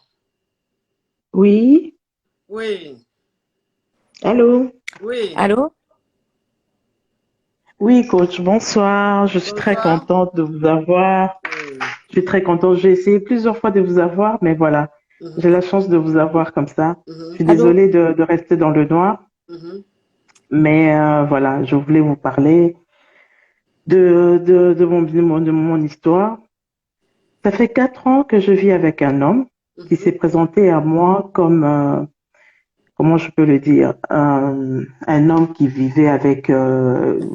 Oui, Oui, allô? oui. Allô? Oui, coach, bonsoir. Je suis très Bonsoir. contente de vous avoir. Oui. Je suis très contente. J'ai essayé plusieurs fois de vous avoir, mais voilà, j'ai la chance de vous avoir comme ça. Je suis Allô? désolée de rester dans le noir, mais voilà, je voulais vous parler de mon histoire. Ça fait 4 ans que je vis avec un homme qui s'est présenté à moi comme, comment je peux le dire, un homme qui vivait avec une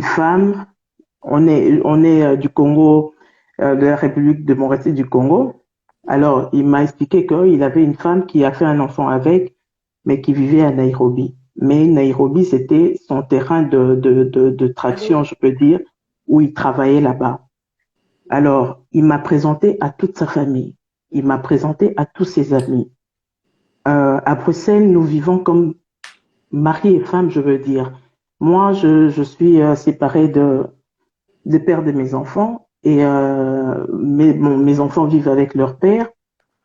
femme. On est du Congo, de la République démocratique du Congo. Alors, il m'a expliqué qu'il avait une femme qui a fait un enfant avec, mais qui vivait à Nairobi. Mais Nairobi, c'était son terrain de traction, je peux dire, où il travaillait là-bas. Alors, il m'a présenté à toute sa famille. Il m'a présenté à tous ses amis. À Bruxelles, nous vivons comme mari et femme, je veux dire. Moi, je suis séparée des pères de mes enfants et mes enfants vivent avec leur père,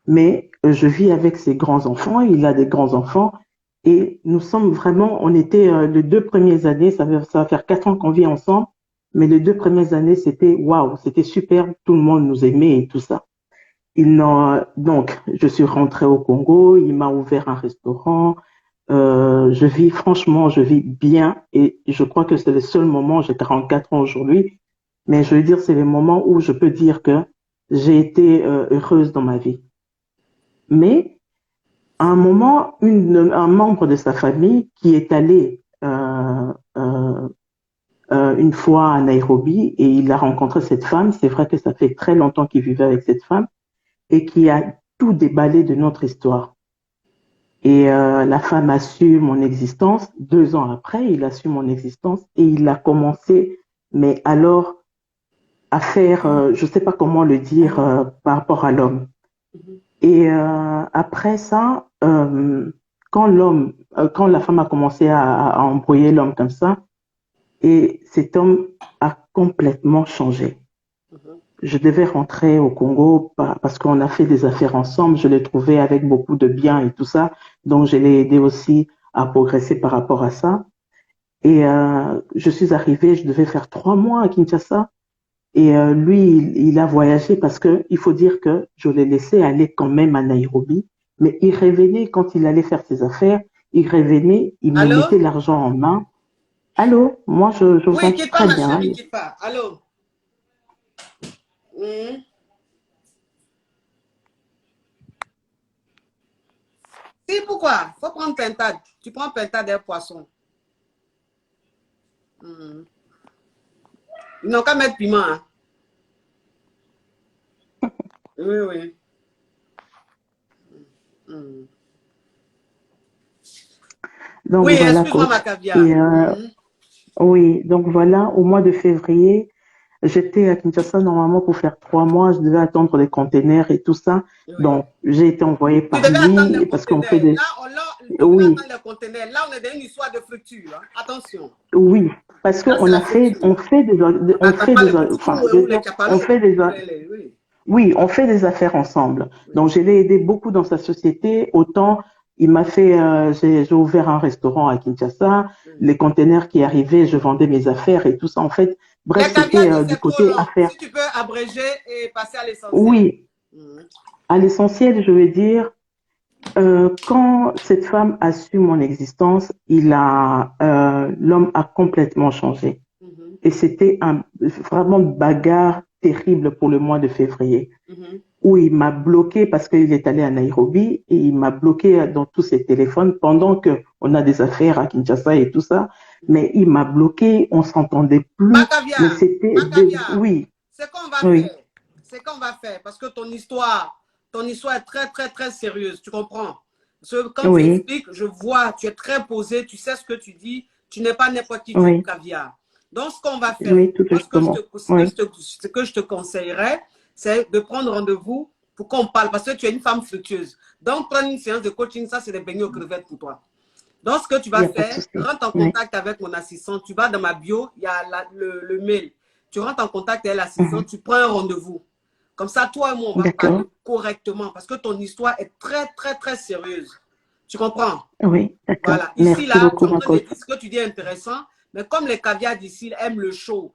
mais je vis avec ses grands-enfants, il a des grands-enfants et nous sommes vraiment, on était les 2 premières années, ça va faire 4 ans qu'on vit ensemble, mais les 2 premières années, c'était waouh, c'était super, tout le monde nous aimait et tout ça. Donc, je suis rentrée au Congo, il m'a ouvert un restaurant. Franchement, je vis bien et je crois que c'est le seul moment, j'ai 44 ans aujourd'hui, mais je veux dire, c'est le moment où je peux dire que j'ai été heureuse dans ma vie. Mais à un moment, un membre de sa famille qui est allé une fois à Nairobi et il a rencontré cette femme, c'est vrai que ça fait très longtemps qu'il vivait avec cette femme, et qui a tout déballé de notre histoire. Et la femme a su mon existence. 2 ans après, il a su mon existence et il a commencé, mais alors, à faire, je ne sais pas comment le dire par rapport à l'homme. Et après ça, quand la femme a commencé à embrouiller l'homme comme ça, et cet homme a complètement changé. Je devais rentrer au Congo parce qu'on a fait des affaires ensemble. Je l'ai trouvé avec beaucoup de biens et tout ça. Donc, je l'ai aidé aussi à progresser par rapport à ça. Et je suis arrivée, je devais faire 3 mois à Kinshasa. Et lui, il a voyagé parce que il faut dire que je l'ai laissé aller quand même à Nairobi. Mais il revenait quand il allait faire ses affaires. Il revenait, il me mettait l'argent en main. Allô? Moi, je vous Oui, entends quitte pas, très ma bien. chérie, quitte pas. Allô? Si, pourquoi? Faut prendre pintade. Tu prends pintade et poisson. Ils n'ont qu'à mettre piment. Hein. Oui, oui. Donc Oui, voilà, excuse-moi, coach. ma caviar. Et oui, donc voilà, au mois de février, j'étais à Kinshasa normalement pour faire 3 mois. Je devais attendre les containers et tout ça. Donc j'ai été envoyée Tu par devais attendre lui les parce qu'on fait conteneurs. des. Là, tu devais Oui, attendre les conteneurs. Là, on est dans une histoire de fructure. Hein. Attention. oui, parce Là, c'est qu'on la a fait, fructure. on T'as fait pas des, les poutous enfin, je veux ou les dire, on chapalos. fait des, Oui. oui, on fait des affaires ensemble. Donc, je l'ai aidé beaucoup dans sa société. Autant, il m'a fait, j'ai ouvert un restaurant à Kinshasa. Les containers qui arrivaient, je vendais mes affaires et tout ça. En fait, bref, Les caviar c'était dit du c'est trop côté long. affaires. Si tu peux abréger et passer à l'essentiel. Oui, à l'essentiel, je veux dire, quand cette femme a su mon existence, l'homme a complètement changé. Et c'était vraiment une bagarre terrible pour le mois de février, où il m'a bloqué parce qu'il est allé à Nairobi et il m'a bloqué dans tous ses téléphones pendant que on a des affaires à Kinshasa et tout ça. Mais il m'a bloqué, on s'entendait plus. Mais c'était oui. C'est qu'on va Oui. faire. C'est qu'on va faire parce que ton histoire est très, très, très sérieuse. Tu comprends? Parce que quand tu expliques, je vois, tu es très posé, tu sais ce que tu dis, tu n'es pas n'importe qui du caviar. Donc, ce qu'on va faire, Oui, tout moi, justement. ce que je te conseillerais, c'est de prendre rendez-vous pour qu'on parle parce que tu es une femme fructueuse. Donc, prendre une séance de coaching, ça, c'est des beignets aux crevettes pour toi. Donc, ce que tu vas faire, rentre en contact avec mon assistant. Tu vas dans ma bio, il y a le mail. Tu rentres en contact avec l'assistant, tu prends un rendez-vous. Comme ça, toi et moi, on va parler correctement parce que ton histoire est très, très, très sérieuse. Tu comprends? Oui, d'accord. Voilà. Ici, Merci là, beaucoup, ma coach. ce que tu dis est intéressant, mais comme les caviars d'ici aiment le show,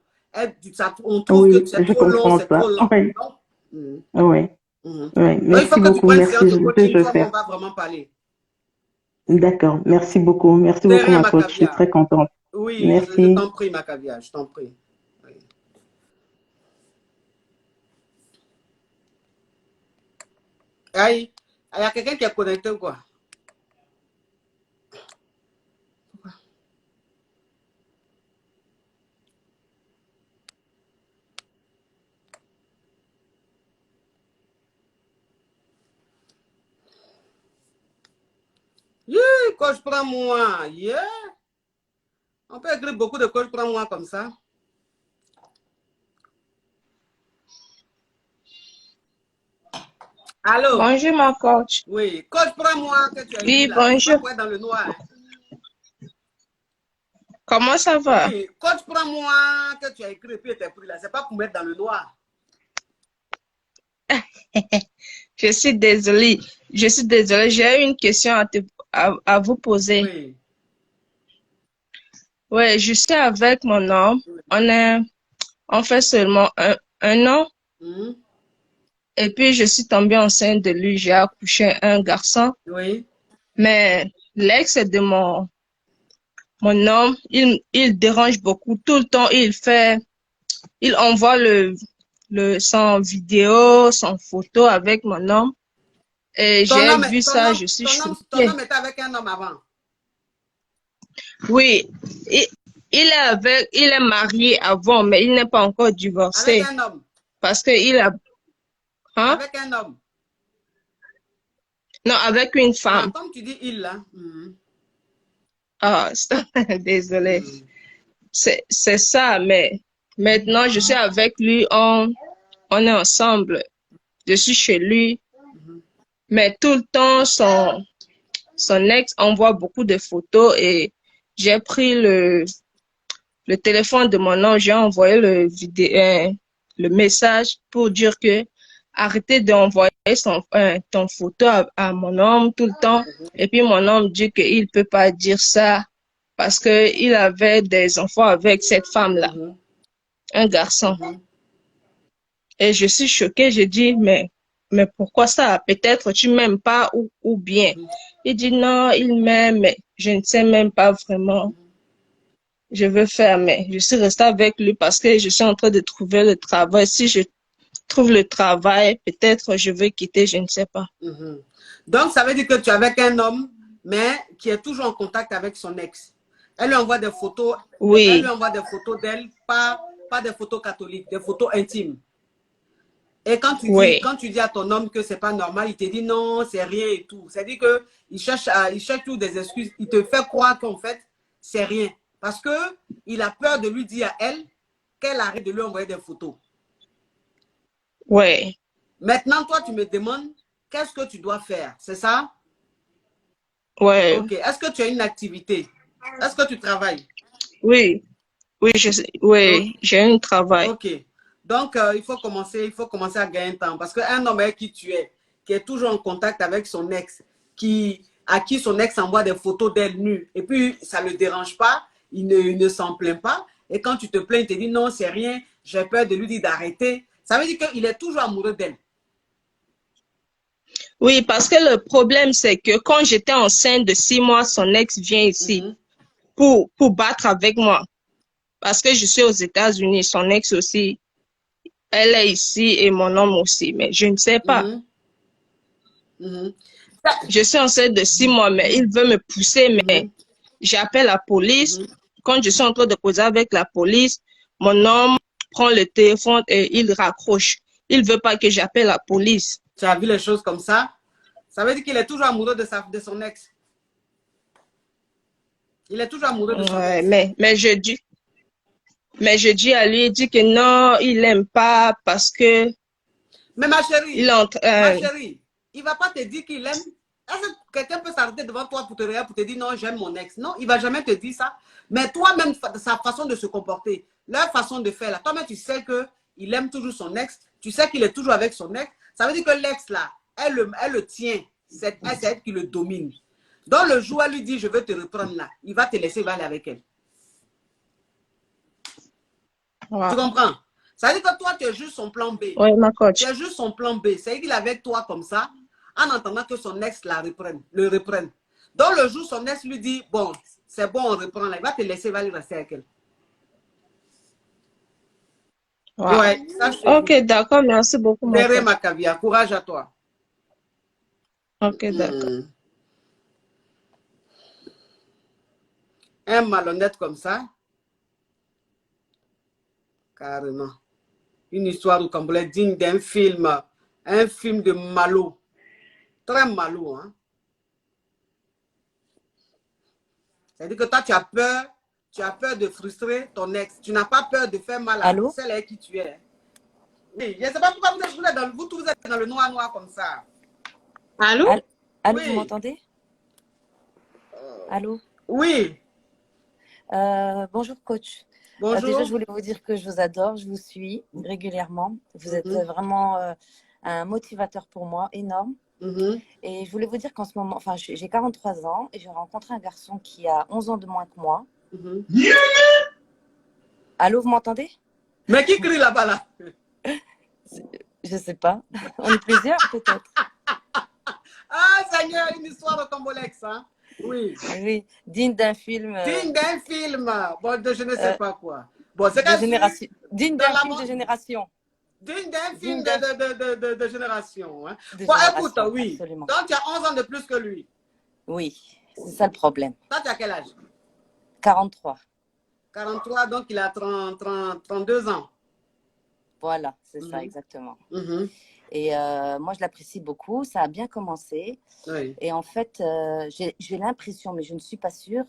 on trouve que c'est trop long, c'est trop lent. Oui. Donc, Oui. Oui. il Merci faut que tu beaucoup. prennes une séance Merci. de Je coaching, vais toi, faire. on va vraiment parler. D'accord. Merci beaucoup. Merci De beaucoup, rien, ma ma coach. Je suis caviar. très contente. Oui, je Merci. t'en prie, ma caviar, je t'en prie. Oui. Aïe, il y a quelqu'un qui est connecté ou quoi? Yeah, coach, prends-moi. Yeah. On peut écrire beaucoup de coach, prends-moi comme ça. Allô? Bonjour, mon coach. Oui, coach, prends-moi que tu as Oui, écrit là. bonjour. Pas pour être dans le noir. Hein. Comment ça va? Oui, coach, prends-moi que tu as écrit et puis tu as pris là. C'est pas pour mettre dans le noir. Je suis désolée. Je suis désolée. J'ai une question à vous poser. Oui. Ouais, je suis avec mon homme. On fait seulement un an. Mhm. Et puis, je suis tombée enceinte de lui. J'ai accouché un garçon. Oui. Mais l'ex de mon homme, il dérange beaucoup. Tout le temps, il envoie son vidéo, son photo avec mon homme. Et j'ai vu ça, je suis ton choquée. homme était avec un homme avant. Oui, il est marié avant, mais il n'est pas encore divorcé. Avec un homme. Parce que il a, hein? Avec un homme. Non, avec une femme. Ah, comme tu dis il là. Mhm. Ah, désolé. C'est ça, mais maintenant je suis avec lui, on est ensemble. Je suis chez lui, mais tout le temps son ex envoie beaucoup de photos et j'ai pris le téléphone de mon homme, j'ai envoyé le message pour dire que arrêtez d'envoyer ton photo à mon homme tout le temps. Et puis mon homme dit qu'il peut pas dire ça parce que il avait des enfants avec cette femme-là, un garçon. Et je suis choquée, je dis, mais pourquoi ça? Peut-être tu m'aimes pas ou bien. Il dit non, il m'aime, mais je ne sais même pas vraiment. Je veux faire, mais je suis restée avec lui parce que je suis en train de trouver le travail. Si je trouve le travail, peut-être je vais quitter, je ne sais pas. Mhm. Donc, ça veut dire que tu es avec un homme, mais qui est toujours en contact avec son ex. Elle lui envoie des photos. Oui. Elle lui envoie des photos d'elle, pas des photos catholiques, des photos intimes. Et quand tu dis à ton homme que c'est pas normal, il te dit non, c'est rien et tout. C'est-à-dire qu'il cherche toujours des excuses. Il te fait croire qu'en fait, c'est rien. Parce qu'il a peur de lui dire à elle qu'elle arrête de lui envoyer des photos. Oui. Maintenant, toi, tu me demandes qu'est-ce que tu dois faire. C'est ça? Oui. Ok. Est-ce que tu as une activité? Est-ce que tu travailles? Oui. Oui, j'ai un travail. Ok. Donc, il faut commencer à gagner temps. Parce qu'un homme avec qui tu es, qui est toujours en contact avec son ex, à qui son ex envoie des photos d'elle nue, et puis ça ne le dérange pas, il ne s'en plaint pas. Et quand tu te plains, il te dit non, c'est rien, j'ai peur de lui dire d'arrêter. Ça veut dire qu'il est toujours amoureux d'elle. Oui, parce que le problème, c'est que quand j'étais enceinte de 6 mois, son ex vient ici pour battre avec moi. Parce que je suis aux États-Unis, son ex aussi, elle est ici et mon homme aussi, mais je ne sais pas. Je suis enceinte de 6 mois, mais il veut me pousser, mais j'appelle la police. Quand je suis en train de causer avec la police, mon homme prend le téléphone et il raccroche. Il veut pas que j'appelle la police. Tu as vu les choses comme ça? Ça veut dire qu'il est toujours amoureux de son ex. Il est toujours amoureux de son ex. Mais je dis à lui, il dit que non, il n'aime pas parce que... Mais ma chérie, ma chérie, il ne va pas te dire qu'il aime. Est-ce que quelqu'un peut s'arrêter devant toi pour te dire non, j'aime mon ex? Non, il ne va jamais te dire ça. Mais toi-même, sa façon de se comporter, leur façon de faire, toi-même, tu sais qu'il aime toujours son ex. Tu sais qu'il est toujours avec son ex. Ça veut dire que l'ex, là, elle le tient. C'est elle qui le domine. Donc, le jour où elle lui dit, je veux te reprendre là, il va te laisser, il va aller avec elle. Wow. Tu comprends? Ça veut dire que toi, tu es juste son plan B. Oui, ma coach. Tu es juste son plan B. C'est-à-dire qu'il est avec toi comme ça, en attendant que son ex le reprenne. Donc, le jour où son ex lui dit, bon, c'est bon, on reprend là, il va te laisser, il va aller rester avec elle. Wow. Ouais, ça, ok, d'accord, merci beaucoup. Béré Macavia, courage à toi. Ok, d'accord. Un malhonnête comme ça, carrément. Une histoire au Cambodge digne d'un film, un film de Malo. Très Malo, hein. C'est-à-dire que toi, tu as peur de frustrer ton ex. Tu n'as pas peur de faire mal à celle avec qui tu es. Oui, je ne sais pas pourquoi vous êtes dans le noir comme ça. Allô? Oui. Vous m'entendez? Allô? Oui. Bonjour coach. Bonjour. Déjà, je voulais vous dire que je vous adore, je vous suis régulièrement. Vous êtes vraiment un motivateur pour moi, énorme. Et je voulais vous dire qu'en ce moment, enfin, j'ai 43 ans et j'ai rencontré un garçon qui a 11 ans de moins que moi. Allô, vous m'entendez? Mais qui crie là-bas là? Je sais pas. On est plusieurs peut-être. Ah Seigneur, une histoire de Combolex, hein? Oui. Oui, digne d'un film. Digne d'un film. Bon, de je ne sais pas quoi. Bon, c'est génération. Digne d'un film de génération. Digne d'un film de génération. Hein. De Bon, génération, écoute, oui. absolument. Donc, tu as 11 ans de plus que lui. Oui, c'est ça le problème. Toi, tu as quel âge? 43. 43, donc il a 32 ans. Voilà, c'est ça, exactement. Et moi, je l'apprécie beaucoup. Ça a bien commencé. Oui. Et en fait, j'ai l'impression, mais je ne suis pas sûre,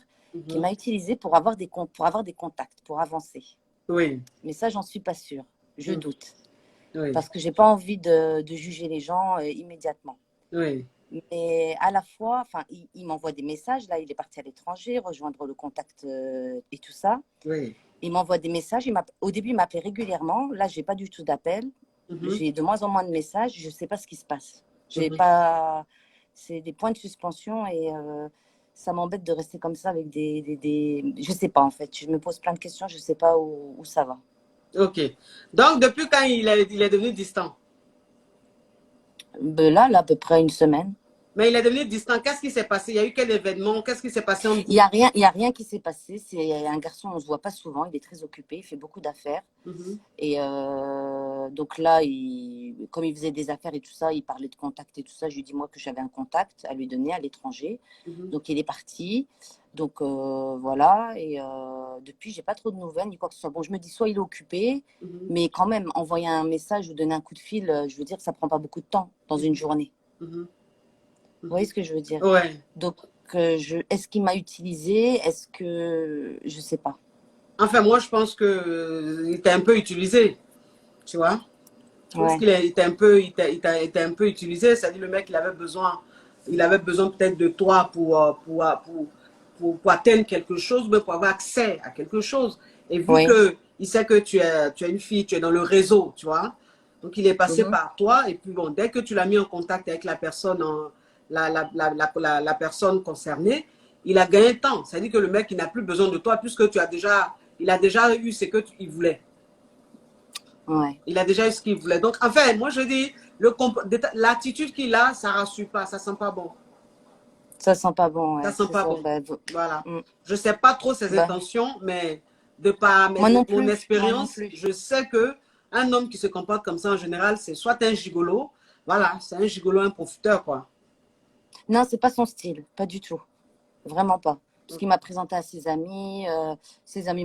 qu'il m'a utilisé pour avoir des contacts, pour avancer. Oui. Mais ça, j'en suis pas sûre. Je doute. Oui. Parce que j'ai pas envie de juger les gens immédiatement. Oui. Mais à la fois, il m'envoie des messages. Là, il est parti à l'étranger, rejoindre le contact et tout ça. Oui. Il m'envoie des messages. Au début, il m'appelait régulièrement. Là, j'ai pas du tout d'appel. J'ai de moins en moins de messages. Je sais pas ce qui se passe. J'ai pas. C'est des points de suspension et ça m'embête de rester comme ça avec des. Je sais pas en fait. Je me pose plein de questions. Je sais pas où ça va. Ok. Donc, depuis quand il est devenu distant? Là, à peu près une semaine. Mais il est devenu distant. Qu'est-ce qui s'est passé? Il y a eu quel événement? Qu'est-ce qui s'est passé en... Il y a rien qui s'est passé. C'est un garçon, on ne se voit pas souvent. Il est très occupé. Il fait beaucoup d'affaires. Et donc là, comme il faisait des affaires et tout ça, il parlait de contact et tout ça. Je lui ai dit, moi, que j'avais un contact à lui donner à l'étranger. Donc, il est parti. Donc, voilà. Et depuis, j'ai pas trop de nouvelles ni quoi que ce soit. Bon, je me dis, soit il est occupé, mais quand même, envoyer un message ou donner un coup de fil, je veux dire, ça prend pas beaucoup de temps dans une journée. Vous voyez ce que je veux dire? Ouais. Donc, est-ce qu'il m'a utilisé? Est-ce que... Je sais pas. Enfin, moi, je pense qu'il t'a un peu utilisé. Tu vois? Je pense qu'il était un peu utilisé. C'est-à-dire, le mec, il avait besoin peut-être de toi pour atteindre quelque chose, mais pour avoir accès à quelque chose. Et vu qu'il sait que tu es une fille, tu es dans le réseau, tu vois? Donc, il est passé par toi. Et puis, bon, dès que tu l'as mis en contact avec la personne la personne concernée, il a gagné temps. C'est-à-dire que le mec, il n'a plus besoin de toi puisque il a déjà eu ce qu'il voulait. Il a déjà eu ce qu'il voulait. Donc, enfin, moi, je dis, l'attitude qu'il a, ça ne rassure pas, ça ne sent pas bon. Ça sent pas bon. Ça sent pas bon. Voilà. Je ne sais pas trop ses intentions, mais de par mon expérience, je sais qu'un homme qui se comporte comme ça, en général, c'est soit un gigolo, voilà, c'est un gigolo, un profiteur, quoi. Non, c'est pas son style, pas du tout. Vraiment pas. Parce qu'il m'a présenté à ses amis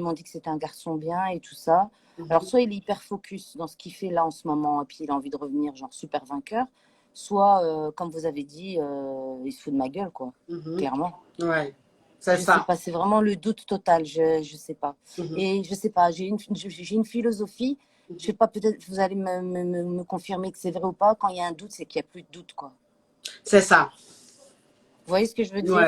m'ont dit que c'était un garçon bien et tout ça. Alors, soit il est hyper focus dans ce qu'il fait là en ce moment, et puis il a envie de revenir genre super vainqueur, soit, comme vous avez dit, il se fout de ma gueule, quoi, clairement. Ouais, c'est ça. Je sais pas, c'est vraiment le doute total, je sais pas. Et je sais pas, j'ai une philosophie, je sais pas, peut-être vous allez me confirmer que c'est vrai ou pas, quand il y a un doute, c'est qu'il n'y a plus de doute, quoi. C'est ça. Vous voyez ce que je veux dire?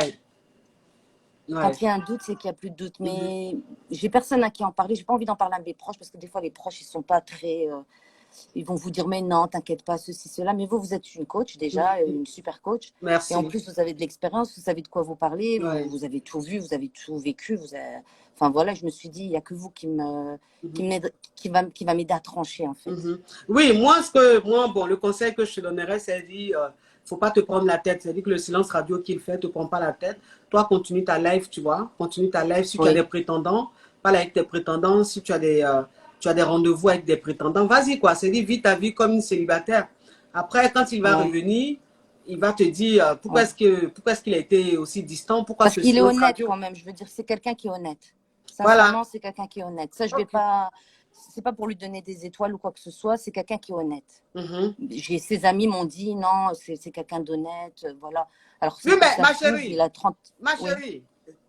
Quand il y a un doute, c'est qu'il n'y a plus de doute. Mais j'ai personne à qui en parler. J'ai pas envie d'en parler à mes proches parce que des fois, les proches, ils sont pas très... ils vont vous dire, mais non, t'inquiète pas, ceci, cela. Mais vous êtes une coach déjà, une super coach. Merci. Et en plus, vous avez de l'expérience, vous savez de quoi vous parlez, vous avez tout vu, vous avez tout vécu. Enfin voilà, je me suis dit, il n'y a que vous qui va m'aider à trancher, en fait. Oui, moi, bon, le conseil que je te donnerais, c'est de dire... faut pas te prendre la tête. C'est-à-dire que le silence radio qu'il fait, te prend pas la tête. Toi, continue ta live, tu vois. Continue ta live. Si tu as des prétendants, parle avec tes prétendants. Si tu as des rendez-vous avec des prétendants, vas-y, quoi. C'est-à-dire, vis ta vie comme une célibataire. Après, quand il va revenir, il va te dire pourquoi est-ce qu'il a été aussi distant. Parce qu'il est honnête quand même. Je veux dire, c'est quelqu'un qui est honnête. Sincèrement, c'est quelqu'un qui est honnête. Ça, je vais pas... C'est pas pour lui donner des étoiles ou quoi que ce soit, c'est quelqu'un qui est honnête. Ses amis m'ont dit, non, c'est quelqu'un d'honnête, voilà. Alors, oui, mais ma chérie, il a 30...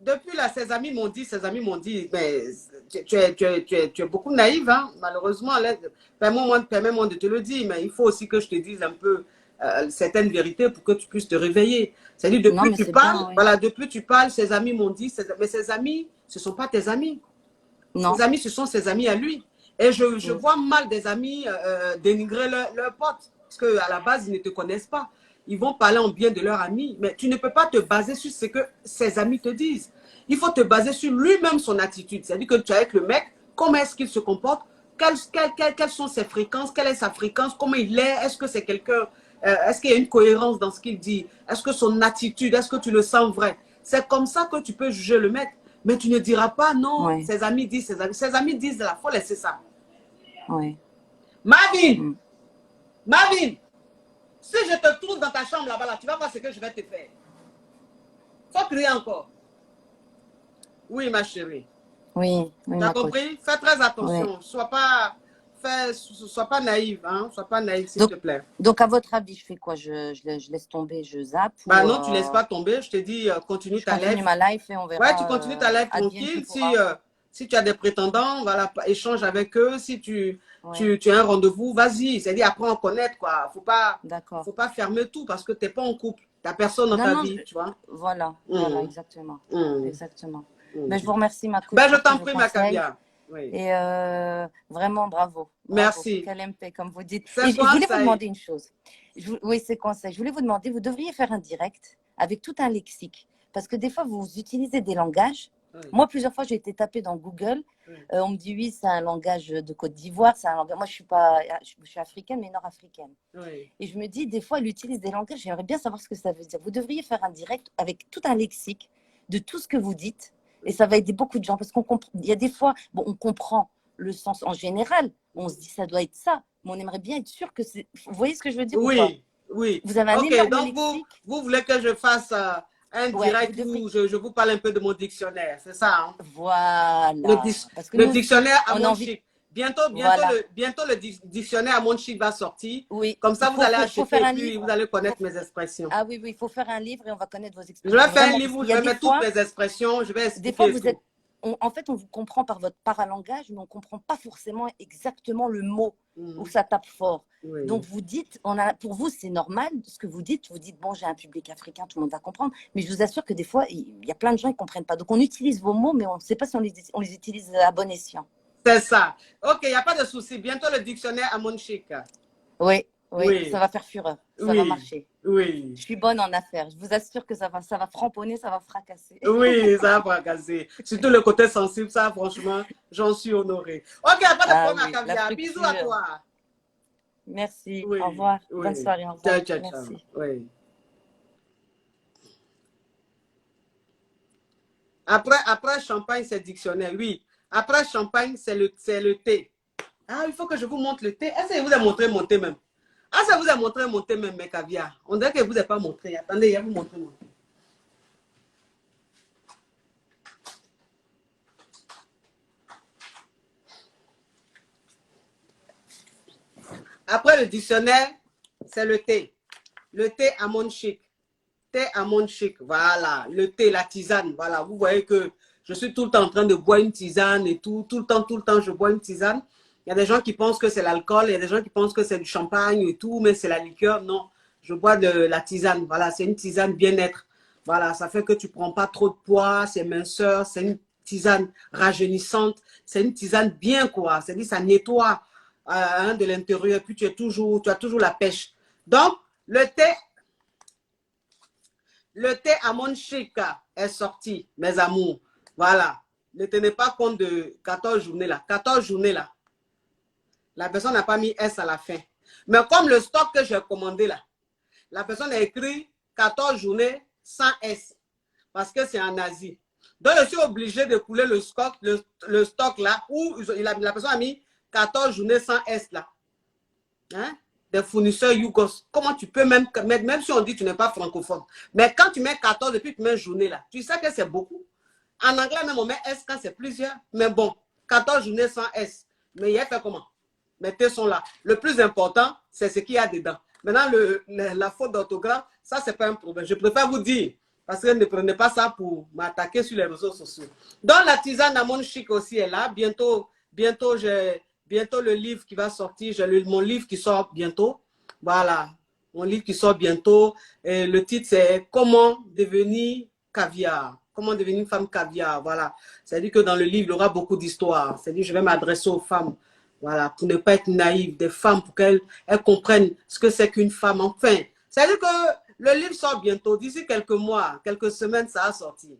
depuis là, ses amis m'ont dit, mais tu es beaucoup naïve, hein, malheureusement. Permets-moi de te le dire, mais il faut aussi que je te dise un peu certaines vérités pour que tu puisses te réveiller. C'est-à-dire, depuis que tu parles, voilà, depuis que tu parles, ses amis m'ont dit, mais ses amis ce ne sont pas tes amis. Non. Tes amis, ce sont ses amis à lui. Et je vois mal des amis dénigrer leurs potes. Parce qu'à la base, ils ne te connaissent pas. Ils vont parler en bien de leurs amis. Mais tu ne peux pas te baser sur ce que ses amis te disent. Il faut te baser sur lui-même, son attitude. C'est-à-dire que tu es avec le mec, comment est-ce qu'il se comporte, quelles sont ses fréquences, quelle est sa fréquence, comment il est, est-ce que c'est quelqu'un, est-ce qu'il y a une cohérence dans ce qu'il dit, est-ce que son attitude, est-ce que tu le sens vrai. C'est comme ça que tu peux juger le mec. Mais tu ne diras pas non, ses amis disent, ses amis disent, il faut laisser ça. Oui. Marvin, Marvin, si je te trouve dans ta chambre là-bas, là, tu vas voir ce que je vais te faire. Faut crier encore. Oui, ma chérie. Oui, oui. Tu as compris? Fais très attention. Oui. Sois pas naïve, hein? Sois pas naïve, s'il te plaît. Donc, à votre avis, je fais quoi? Je laisse tomber, je zappe? Bah non, tu laisses pas tomber. Je te dis, continue ta live. Continue ma live et on verra. Ouais, tu continues ta live tranquille. Si tu as des prétendants, voilà, échange avec eux. Si tu as un rendez-vous, vas-y. C'est-à-dire, apprends à connaître, quoi. Faut pas fermer tout parce que tu n'es pas en couple. Tu n'as personne dans ta vie, tu vois. Voilà, voilà, exactement. Exactement. Mais je vous remercie, ma coach. Ben, je t'en prie, ma caviar. Oui. Et vraiment, bravo. Merci. Quel MP, comme vous dites. Et je voulais vous demander une chose. Oui, c'est conseil. Je voulais vous demander, vous devriez faire un direct avec tout un lexique. Parce que des fois, vous utilisez des langages. Oui. Moi, plusieurs fois, j'ai été tapée dans Google. Oui. On me dit, oui, c'est un langage de Côte d'Ivoire. Moi, je suis africaine, mais nord-africaine. Oui. Et je me dis, des fois, elle utilise des langages. J'aimerais bien savoir ce que ça veut dire. Vous devriez faire un direct avec tout un lexique de tout ce que vous dites. Et ça va aider beaucoup de gens parce il y a des fois, bon, on comprend le sens en général. On se dit ça doit être ça, mais on aimerait bien être sûr que c'est. Vous voyez ce que je veux dire? Oui, oui. Vous avez un énorme donc lexique. Vous voulez que je fasse un direct où je vous parle un peu de mon dictionnaire, c'est ça, hein? Voilà. Le dictionnaire à mon chic. Bientôt le dictionnaire à mon chic va sortir. Oui. Comme ça, vous allez acheter et puis vous allez connaître mes expressions. Ah oui, il faut faire un livre et on va connaître vos expressions. Je vais faire un livre où je vais mettre toutes mes expressions, je vais expliquer. Des fois, vous êtes... En fait, on vous comprend par votre paralangage, mais on ne comprend pas forcément exactement le mot où ça tape fort. Oui. Donc, vous dites, pour vous, c'est normal ce que vous dites. Vous dites, bon, j'ai un public africain, tout le monde va comprendre. Mais je vous assure que des fois, il y a plein de gens qui ne comprennent pas. Donc, on utilise vos mots, mais on ne sait pas si on les utilise à bon escient. C'est ça. Ok, il n'y a pas de souci. Bientôt le dictionnaire à mon chic. Oui, ça va faire fureur. Ça va marcher. Oui. Je suis bonne en affaires. Je vous assure que ça va framponner, ça va fracasser. Oui, ça va fracasser. Surtout le côté sensible, ça, franchement, j'en suis honorée. Ok, pas de problème, à caviar. Bisous à toi. Merci. Au revoir. Bonne soirée. Au revoir. Merci. Oui. Après champagne, c'est dictionnaire, oui. Après champagne, c'est le thé. Ah, il faut que je vous montre le thé. Est-ce que je vous ai montré mon thé même? Ah, ça vous a montré mon thé même, mes caviar. On dirait que je ne vous ai pas montré. Attendez, je vais vous montrer mon thé. Après le dictionnaire, c'est le thé. Le thé à mon chic. Thé à mon chic, voilà. Le thé, la tisane, voilà. Vous voyez que je suis tout le temps en train de boire une tisane et tout. Tout le temps, je bois une tisane. Il y a des gens qui pensent que c'est l'alcool, il y a des gens qui pensent que c'est du champagne et tout, mais c'est la liqueur. Non, je bois de la tisane. Voilà, c'est une tisane bien-être. Voilà, ça fait que tu ne prends pas trop de poids, c'est minceur, c'est une tisane rajeunissante, c'est une tisane bien, quoi. C'est-à-dire, ça nettoie de l'intérieur, puis tu as toujours la pêche. Donc, le thé à mon chic est sorti, mes amours. Voilà. Ne tenez pas compte de 14 journées là. 14 journées là. La personne n'a pas mis S à la fin. Mais comme le stock que j'ai commandé là, la personne a écrit 14 journées sans S. Parce que c'est en Asie. Donc, je suis obligé de couler le stock là, où la personne a mis 14 journées sans S là. Hein? Des fournisseurs Yougos. Comment tu peux même si on dit que tu n'es pas francophone. Mais quand tu mets 14 et puis tu mets journée là, tu sais que c'est beaucoup. En anglais même on met S quand c'est plusieurs. Mais bon, 14 journées sans S. Mais il a fait comment? Mes thés sont là. Le plus important, c'est ce qu'il y a dedans. Maintenant, la faute d'orthographe, ça, c'est pas un problème. Je préfère vous dire, parce que ne prenez pas ça pour m'attaquer sur les réseaux sociaux. Donc, la tisane à mon chic aussi est là. Bientôt le livre qui va sortir. J'ai mon livre qui sort bientôt. Voilà, mon livre qui sort bientôt. Et le titre, c'est « Comment devenir caviar ». comment devenir une femme caviar. Voilà. C'est-à-dire que dans le livre, il y aura beaucoup d'histoires. C'est-à-dire que je vais m'adresser aux femmes. Voilà, pour ne pas être naïve, des femmes, pour qu'elles comprennent ce que c'est qu'une femme. Enfin, c'est-à-dire que le livre sort bientôt. D'ici quelques mois, quelques semaines, ça va sortir.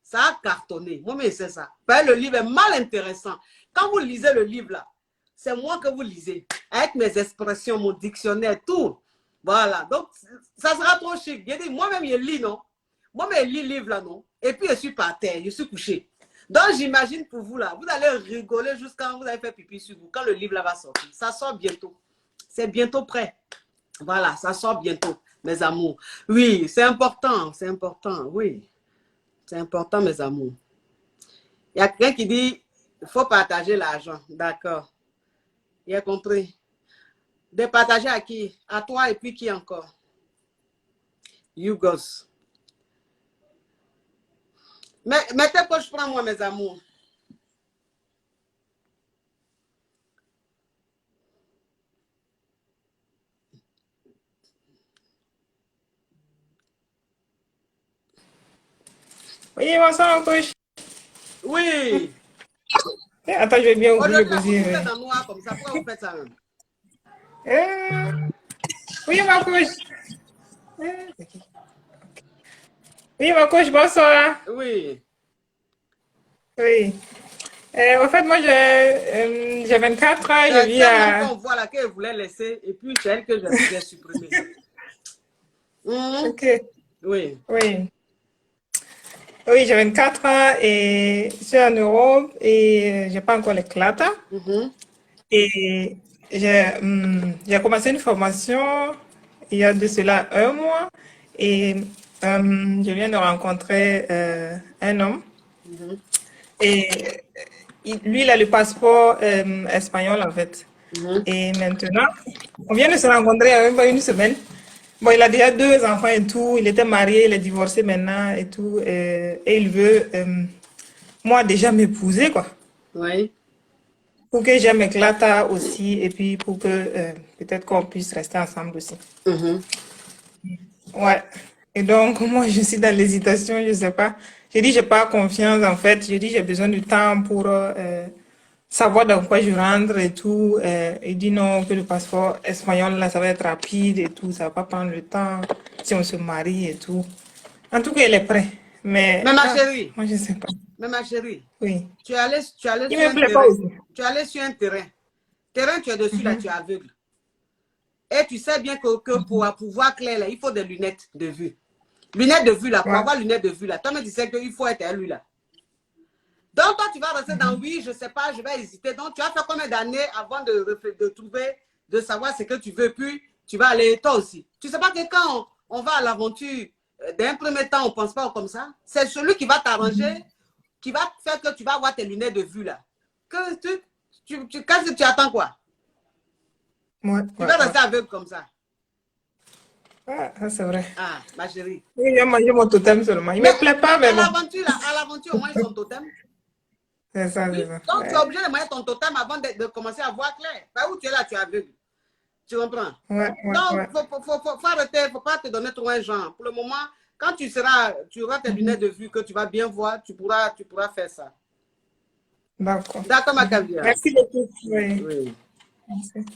Ça a cartonné. Moi-même, c'est ça. Le livre est mal intéressant. Quand vous lisez le livre, là, c'est moi que vous lisez. Avec mes expressions, mon dictionnaire, tout. Voilà. Donc, ça sera trop chic. Moi-même, je lis, non? Moi-même, je lis le livre, là, non? Et puis, je suis par terre, je suis couché. Donc, j'imagine pour vous, là, vous allez rigoler jusqu'à vous avez fait pipi sur vous, quand le livre, là, va sortir. Ça sort bientôt. C'est bientôt prêt. Voilà, ça sort bientôt, mes amours. Oui, c'est important, oui. C'est important, mes amours. Il y a quelqu'un qui dit, il faut partager l'argent. D'accord. Il a compris. De partager à qui? À toi et puis qui encore? You goes. Mettez poche pour moi, mes amours. Oui, bonsoir, coach. Oui. Attends, je vais bien ouvrir le Vous gosier. faites en noir comme ça. Pourquoi vous faites ça même? Oui, ma coach. Oui, ma coach, bonsoir. Oui. Oui. En fait, moi, j'ai 24 ans, je vis à... On voit là qu'elle voulait laisser et puis c'est elle que j'ai supprimé. Ok. Oui. Oui. Oui, j'ai 24 ans et je suis en Europe et je n'ai pas encore l'éclat. Et j'ai commencé une formation il y a de cela 1 mois et je viens de rencontrer un homme. Et lui, il a le passeport espagnol en fait. Et maintenant, on vient de se rencontrer il y a même pas une semaine. Bon, il a déjà 2 enfants et tout. Il était marié, il est divorcé maintenant et tout. Et il veut, moi, déjà m'épouser, quoi. Oui. Pour que j'aime éclata aussi et puis pour que peut-être qu'on puisse rester ensemble aussi. Ouais. Et donc, moi, je suis dans l'hésitation, je sais pas. J'ai dit, j'ai pas confiance, en fait. J'ai dit, j'ai besoin du temps pour savoir dans quoi je rentre et tout. Il dit non, que le passeport espagnol, là, ça va être rapide et tout. Ça va pas prendre le temps si on se marie et tout. En tout cas, il est prêt. Mais ma chérie. Moi, je sais pas. Mais ma chérie. Oui. Tu es allé Il sur me un plaît pas terrain. aussi. Tu es allé sur un terrain. Terrain, tu es dessus, là, tu es aveugle. Et tu sais bien que pour voir clair, là, il faut des lunettes de vue. Lunettes de vue, là, pour avoir lunettes de vue, là. Toi-même, tu sais qu'il faut être à lui, là. Donc, toi, tu vas rester dans oui, je sais pas, je vais hésiter. Donc, tu vas faire combien d'années avant de trouver, de savoir ce que tu veux, puis tu vas aller, toi aussi. Tu sais pas que quand on va à l'aventure, d'un premier temps, on pense pas comme ça. C'est celui qui va t'arranger, qui va faire que tu vas avoir tes lunettes de vue, là. Qu'est-ce que tu attends, quoi? Tu vas rester aveugle comme ça. Ah, c'est vrai. Ah, ma chérie. Il a mangé mon totem seulement. Il me plaît pas, mais bon. À l'aventure, au moins, ils sont totem. C'est ça, c'est ça. Donc, tu es obligé de mettre ton totem avant de commencer à voir clair. Pas où tu es là, tu es aveugle. Tu comprends? Donc, faut arrêter, il ne faut pas te donner trop un genre. Pour le moment, quand tu auras tes lunettes de vue, que tu vas bien voir, tu pourras faire ça. D'accord. D'accord, ma caviar. Merci beaucoup. Oui. Merci.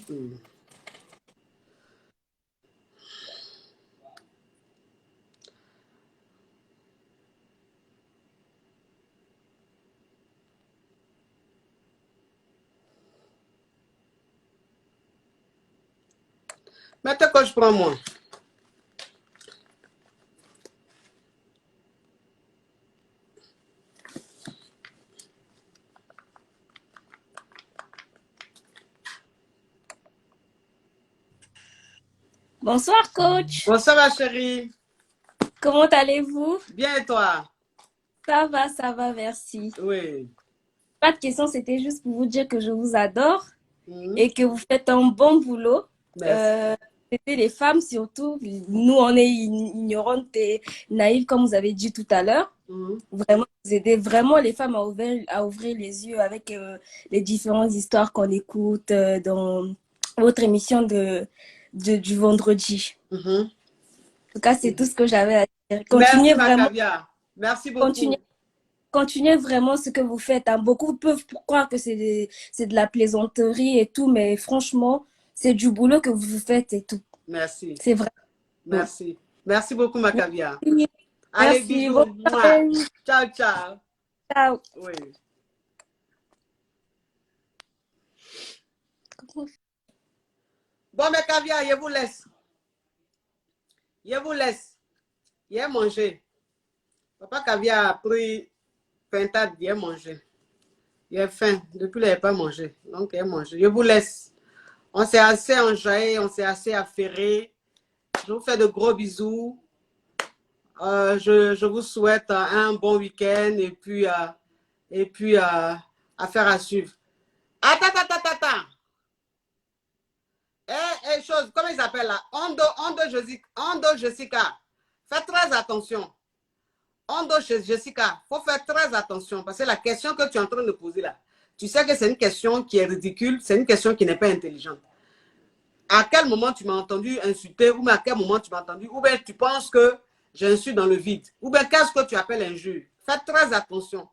Mettez que je prends moi. Bonsoir, coach. Bonsoir, ma chérie. Comment allez-vous? Bien, et toi? Ça va, merci. Oui. Pas de question, c'était juste pour vous dire que je vous adore et que vous faites un bon boulot. C'était les femmes surtout. Nous, on est ignorantes et naïves, comme vous avez dit tout à l'heure. Vraiment, vous aidez vraiment les femmes à ouvrir les yeux avec les différentes histoires qu'on écoute dans votre émission du vendredi. En tout cas, c'est tout ce que j'avais à dire. Continuez merci, vraiment. Caviar. Merci beaucoup. Continuez vraiment ce que vous faites. Hein. Beaucoup peuvent croire que c'est de la plaisanterie et tout, mais franchement, c'est du boulot que vous faites et tout. Merci. C'est vrai. Merci. Merci beaucoup, ma caviar. Merci. Allez, Merci. bisous. Bonne Mouah. soirée. Ciao, ciao. Ciao. Oui. Bon, mes caviar, je vous laisse. Je vous laisse. J'ai mangé. Papa caviar a pris pintade, j'ai mangé. J'ai faim. Depuis, il n'a pas mangé. Donc, j'ai mangé. Je vous laisse. On s'est assez enjaillé, on s'est assez affairé. Je vous fais de gros bisous. Je vous souhaite un bon week-end et puis affaire à suivre. Attends. Chose, comment ils appellent là? Ondo Jessica. Faites très attention. Ondo Jessica, il faut faire très attention parce que la question que tu es en train de poser là, tu sais que c'est une question qui est ridicule, c'est une question qui n'est pas intelligente. À quel moment tu m'as entendu insulter ou à quel moment tu m'as entendu ou bien tu penses que j'insulte dans le vide ou bien qu'est-ce que tu appelles injure? Faites très attention.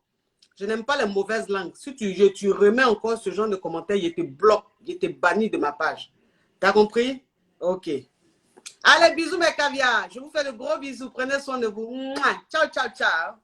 Je n'aime pas les mauvaises langues. Si tu remets encore ce genre de commentaires, je te bloque, je te bannis de ma page. T'as compris? Ok. Allez, bisous mes caviars. Je vous fais de gros bisous. Prenez soin de vous. Mouah. Ciao, ciao, ciao.